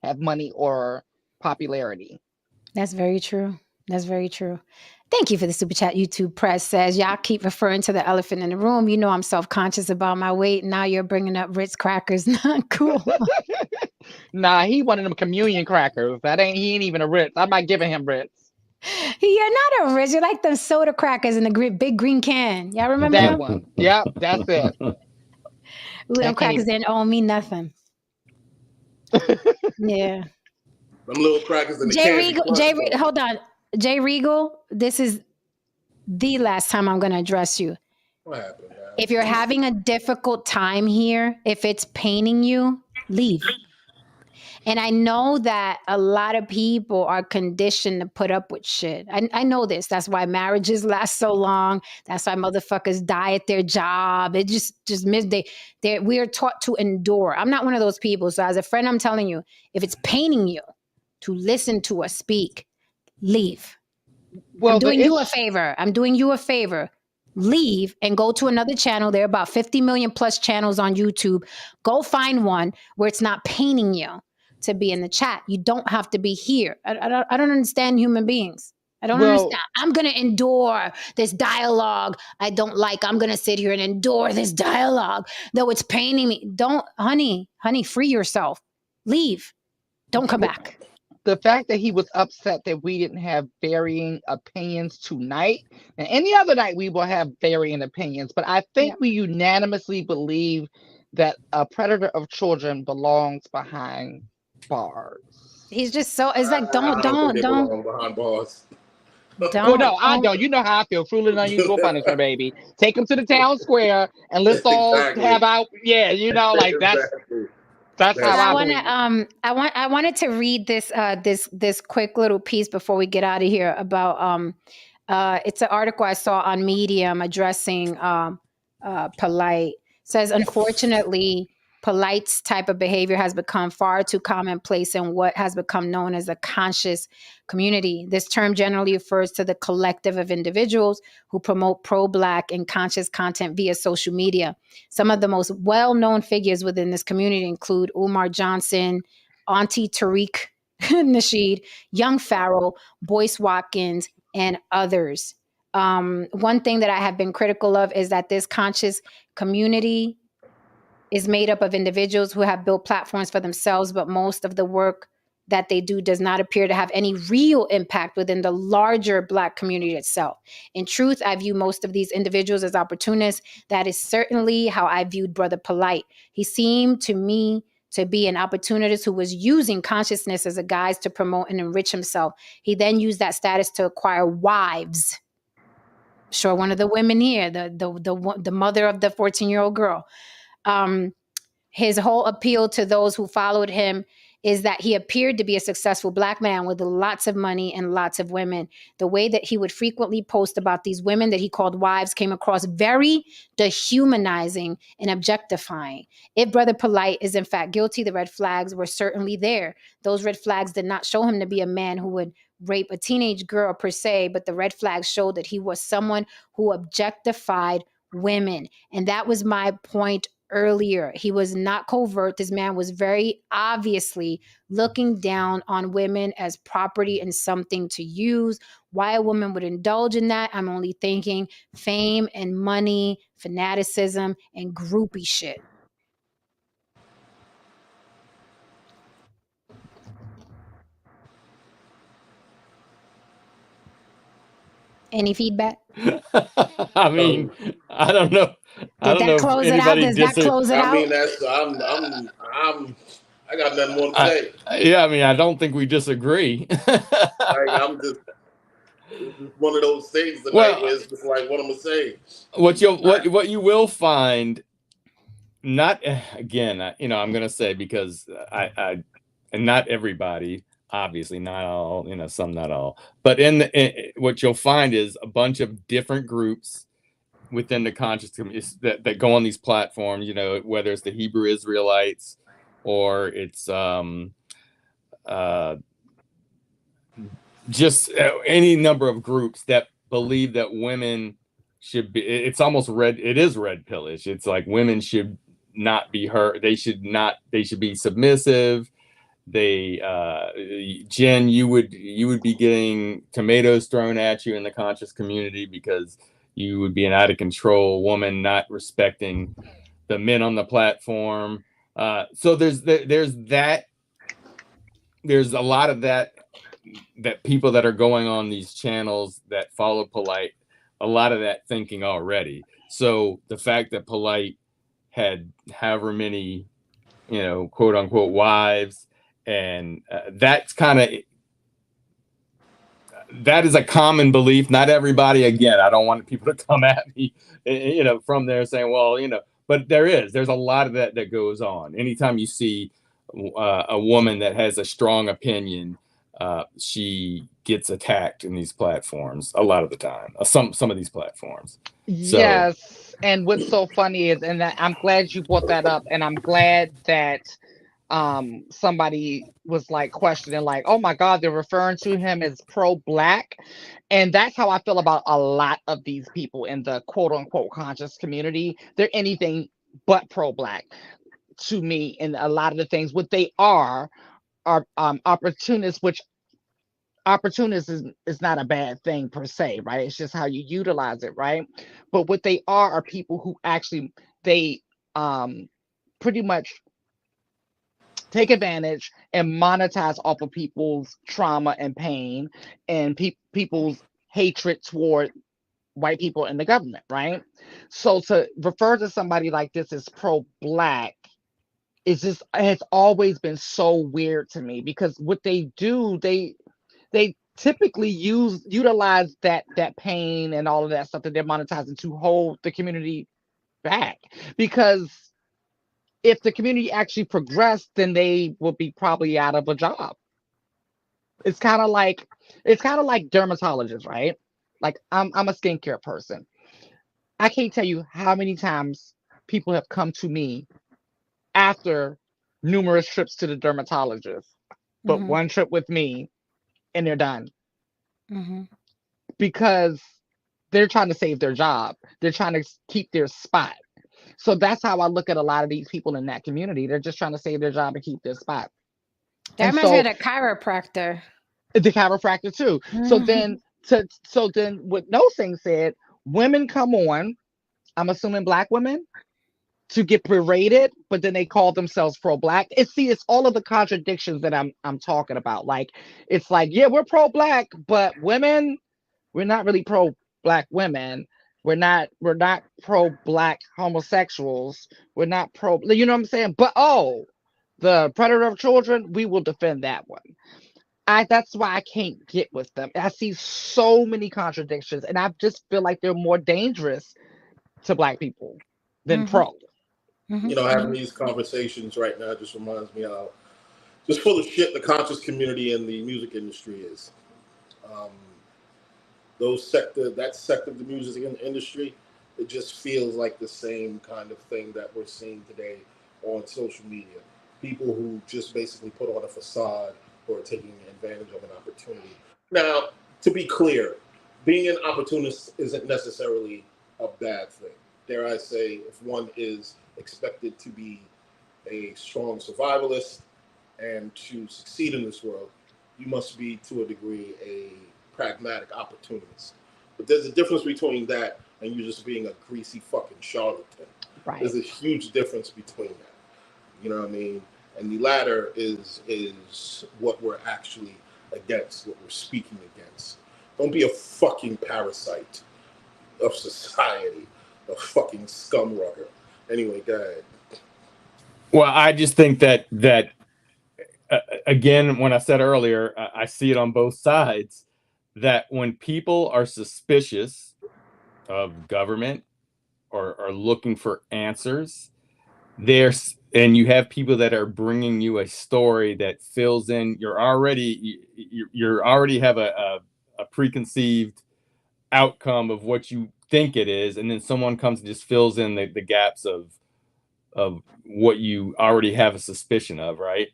have money or popularity. That's very true. That's very true. Thank you for the super chat. YouTube Press says, y'all keep referring to the elephant in the room. You know I'm self-conscious about my weight. Now you're bringing up Ritz crackers. Not cool. Nah, he wanted them communion crackers. He ain't even a Ritz. I'm not giving him Ritz. You're not a Ritz. You're like the soda crackers in the big green can. Y'all remember that them? one? Yep, that's it. Ooh, them crackers didn't owe me nothing. Yeah. Them little crackers in the Jay Regal, hold on. Jay Regal, this is the last time I'm going to address you. What happened, man? If you're having a difficult time here, if it's paining you, leave. And I know that a lot of people are conditioned to put up with shit. I know this. That's why marriages last so long. That's why motherfuckers die at their job. It we are taught to endure. I'm not one of those people. So as a friend, I'm telling you, if it's paining you to listen to us speak, leave. Well, I'm doing you a favor. I'm doing you a favor. Leave and go to another channel. There are about 50 million plus channels on YouTube. Go find one where it's not paining you to be in the chat. You don't have to be here. I don't understand human beings. I don't understand. I'm going to endure this dialogue I don't like. I'm going to sit here and endure this dialogue, though it's paining me. Don't, honey, free yourself. Leave. Don't come back. The fact that he was upset that we didn't have varying opinions tonight, and any other night we will have varying opinions, but I think we unanimously believe that a predator of children belongs behind bars. He's just so, it's like, don't. Behind bars. Well, no, I don't. You know how I feel. Truly unusual punishment, baby. Take him to the town square and let's all have out. Yeah, you know, like that's. That's how I wanted to read this this quick little piece before we get out of here about it's an article I saw on Medium addressing Polight. It says, unfortunately, Polight's type of behavior has become far too commonplace in what has become known as a conscious community. This term generally refers to the collective of individuals who promote pro-Black and conscious content via social media. Some of the most well-known figures within this community include Umar Johnson, Auntie Tariq Nasheed, Young Farrell, Boyce Watkins, and others. One thing that I have been critical of is that this conscious community is made up of individuals who have built platforms for themselves, but most of the work that they do does not appear to have any real impact within the larger Black community itself. In truth, I view most of these individuals as opportunists. That is certainly how I viewed Brother Polight. He seemed to me to be an opportunist who was using consciousness as a guise to promote and enrich himself. He then used that status to acquire wives. Sure, one of the women here, the mother of the 14-year-old girl. His whole appeal to those who followed him is that he appeared to be a successful Black man with lots of money and lots of women. The way that he would frequently post about these women that he called wives came across very dehumanizing and objectifying. If Brother Polight is in fact guilty, the red flags were certainly there. Those red flags did not show him to be a man who would rape a teenage girl per se, but the red flags showed that he was someone who objectified women. And that was my point earlier. He was not covert. This man was very obviously looking down on women as property and something to use. Why a woman would indulge in that, I'm only thinking fame and money, fanaticism, and groupie shit. Any feedback? I mean, I don't know. Did that close it out? Does that close it out? I mean, that's I got nothing more to say. Yeah, I mean, I don't think we disagree. I'm just, it's just one of those things tonight where it's just like, what I'm gonna say. What you will find, not again, you know, I'm gonna say, because I and not everybody, obviously, not all, you know, some, not all, but what you'll find is a bunch of different groups within the conscious community that go on these platforms, you know, whether it's the Hebrew Israelites or it's just any number of groups that believe that women should be, it's almost it is red pillish. It's like women should not be hurt. They should be submissive. Jen, you would be getting tomatoes thrown at you in the conscious community because you would be an out of control woman, not respecting the men on the platform. So there's a lot of that people that are going on these channels that follow Polight, a lot of that thinking already. So the fact that Polight had however many, you know, quote unquote wives, and that's kind of, that is a common belief. Not everybody, again, I don't want people to come at me, you know, from there saying, well, you know, but there's a lot of that goes on. Anytime you see a woman that has a strong opinion, she gets attacked in these platforms a lot of the time. Some of these platforms. Yes, and what's so funny is, and I'm glad you brought that up, and I'm glad that somebody was like questioning, like, oh my God, they're referring to him as pro-black. And that's how I feel about a lot of these people in the quote unquote conscious community. They're anything but pro-black to me. And a lot of the things, what they are opportunists, which opportunist is not a bad thing per se, right? It's just how you utilize it, right? But what they are people who actually, they pretty much take advantage and monetize off of people's trauma and pain, and people's hatred toward white people in the government, right? So to refer to somebody like this as pro-black is just, has always been so weird to me, because what they do, they typically utilize that pain and all of that stuff that they're monetizing to hold the community back. Because if the community actually progressed, then they would be probably out of a job. It's kind of like dermatologists, right? Like I'm a skincare person. I can't tell you how many times people have come to me after numerous trips to the dermatologist, but one trip with me and they're done. Because they're trying to save their job. They're trying to keep their spot. So that's how I look at a lot of these people in that community. They're just trying to save their job and keep their spot. That reminds me of the chiropractor. The chiropractor too. So then what No Sing said, women come on, I'm assuming black women, to get berated, but then they call themselves pro-black. It's all of the contradictions that I'm talking about. Like, it's like, yeah, we're pro-black, but women, we're not really pro-black women. We're not pro-black homosexuals. We're not you know what I'm saying? But the predator of children, we will defend that one. That's why I can't get with them. I see so many contradictions, and I just feel like they're more dangerous to black people than pro. You know, having these conversations right now just reminds me how just full of shit the conscious community and the music industry is. That sector of the music industry, it just feels like the same kind of thing that we're seeing today on social media. People who just basically put on a facade or are taking advantage of an opportunity. Now, to be clear, being an opportunist isn't necessarily a bad thing. Dare I say, if one is expected to be a strong survivalist and to succeed in this world, you must be, to a degree, a pragmatic opportunist. But there's a difference between that and you just being a greasy fucking charlatan. Right. There's a huge difference between that. You know what I mean? And the latter is what we're actually against, what we're speaking against. Don't be a fucking parasite of society, a fucking scumrugger. Anyway, go ahead. Well, I just think that again, when I said earlier, I see it on both sides, that when people are suspicious of government or are looking for answers, and you have people that are bringing you a story that fills in, you already have a preconceived outcome of what you think it is, and then someone comes and just fills in the gaps of what you already have a suspicion of, right?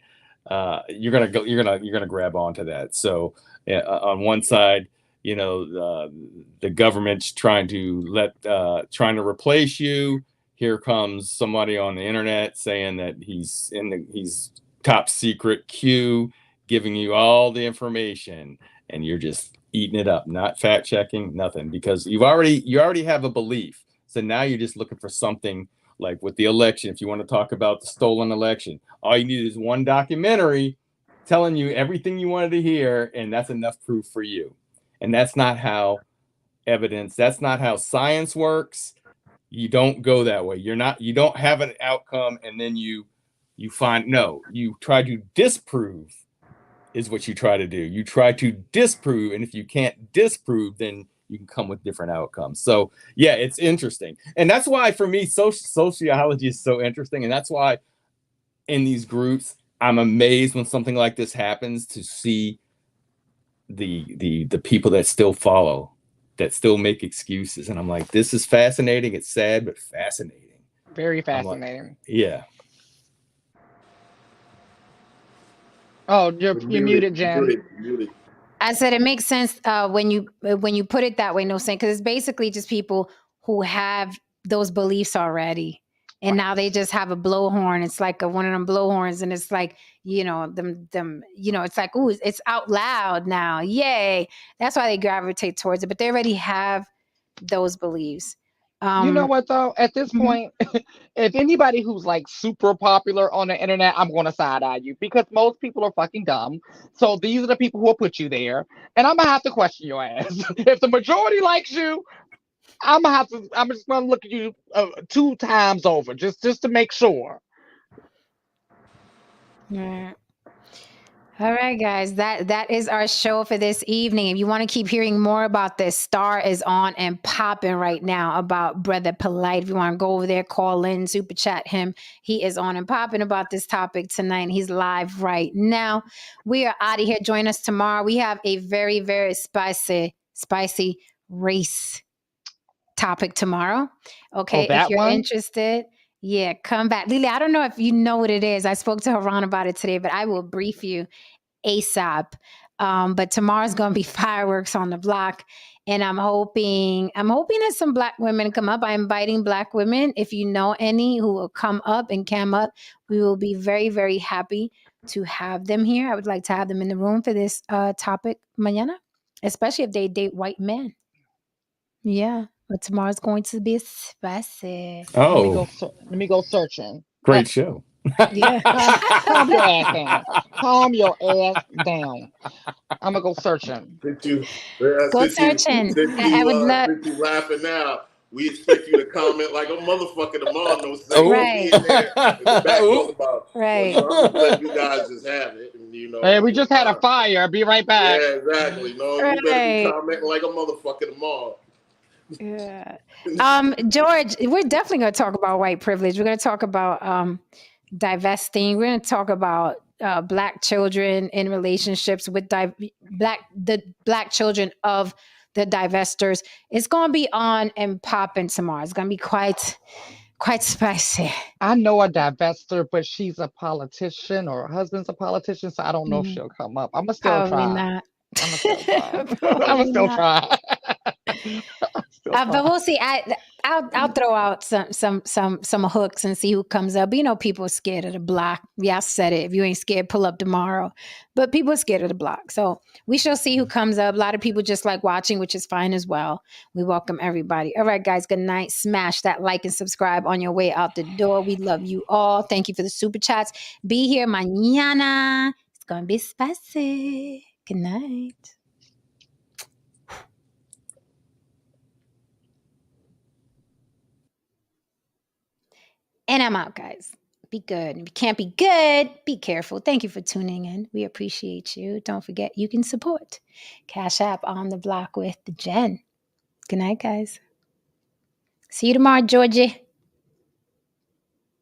You're gonna grab onto that. So on one side, the government's trying to replace you. Here comes somebody on the internet saying that he's top secret Q, giving you all the information, and you're just eating it up, not fact checking, nothing, because you already have a belief. So now you're just looking for something. Like with the election, if you want to talk about the stolen election, all you need is one documentary telling you everything you wanted to hear, and that's enough proof for you. And that's not how that's not how science works. You don't go that way. You don't have an outcome and then you try to disprove is what you try to do. You try to disprove, and if you can't disprove, then you can come with different outcomes. So yeah, it's interesting. And that's why for me, sociology is so interesting. And that's why in these groups, I'm amazed when something like this happens, to see the people that still follow, that still make excuses. And I'm like, this is fascinating. It's sad, but fascinating. Very fascinating. Like, yeah. Oh, you're muted, Jen. Muted. I said it makes sense when you put it that way, no sense, because it's basically just people who have those beliefs already, and now they just have a blowhorn. It's like one of them blowhorns, and it's like it's like, ooh, it's out loud now, yay! That's why they gravitate towards it, but they already have those beliefs. You know what though? At this point, if anybody who's like super popular on the internet, I'm going to side eye you, because most people are fucking dumb. So these are the people who will put you there, and I'm gonna have to question your ass. If the majority likes you, I'm just gonna look at you 2 times over, just to make sure. Yeah. All right, guys, that is our show for this evening. If you want to keep hearing more about this, Star is on and popping right now about Brother Polight. If you want to go over there, call in, super chat him. He is on and popping about this topic tonight. He's live right now. We are out of here. Join us tomorrow. We have a very, very spicy race topic tomorrow. Okay, if you're interested, yeah, come back. Lily, I don't know if you know what it is. I spoke to Haran about it today, but I will brief you ASAP. But tomorrow's going to be fireworks on the block, and I'm hoping that some Black women come up. I'm inviting Black women. If you know any who will come up and cam up, we will be very, very happy to have them here. I would like to have them in the room for this topic mañana, especially if they date white men. Yeah, but tomorrow's going to be spicy. Oh, Let me go searching. great show. Yeah. Calm your ass down. Calm your ass down. I'm gonna go searching. Go searching. I would love. Since you laughing now, we expect you to comment like a motherfucker tomorrow. No sense. Right. In there in the back talking about. Right. So I'm just letting you guys just have it. And, Hey, we just had a fire. Be right back. Yeah, exactly. No, you better be commenting like a motherfucker tomorrow. Yeah. George, we're definitely going to talk about white privilege. We're going to talk about divesting. We're going to talk about Black children in relationships with the Black children of the divestors. It's going to be on and popping tomorrow. It's going to be quite spicy. I know a divestor, but she's a politician, or her husband's a politician, so I don't know if she'll come up. I'm gonna still Probably try. not. I'm gonna still try. I'm gonna still try. But we'll see. I'll throw out some hooks and see who comes up. People are scared of the block. Yeah, I said it. If you ain't scared, pull up tomorrow. But people are scared of the block. So we shall see who comes up. A lot of people just like watching, which is fine as well. We welcome everybody. All right, guys, good night. Smash that like and subscribe on your way out the door. We love you all. Thank you for the super chats. Be here mañana. It's going to be spicy. Good night. And I'm out, guys. Be good. If you can't be good, be careful. Thank you for tuning in. We appreciate you. Don't forget, you can support Cash App on the block with Jen. Good night, guys. See you tomorrow, Georgie.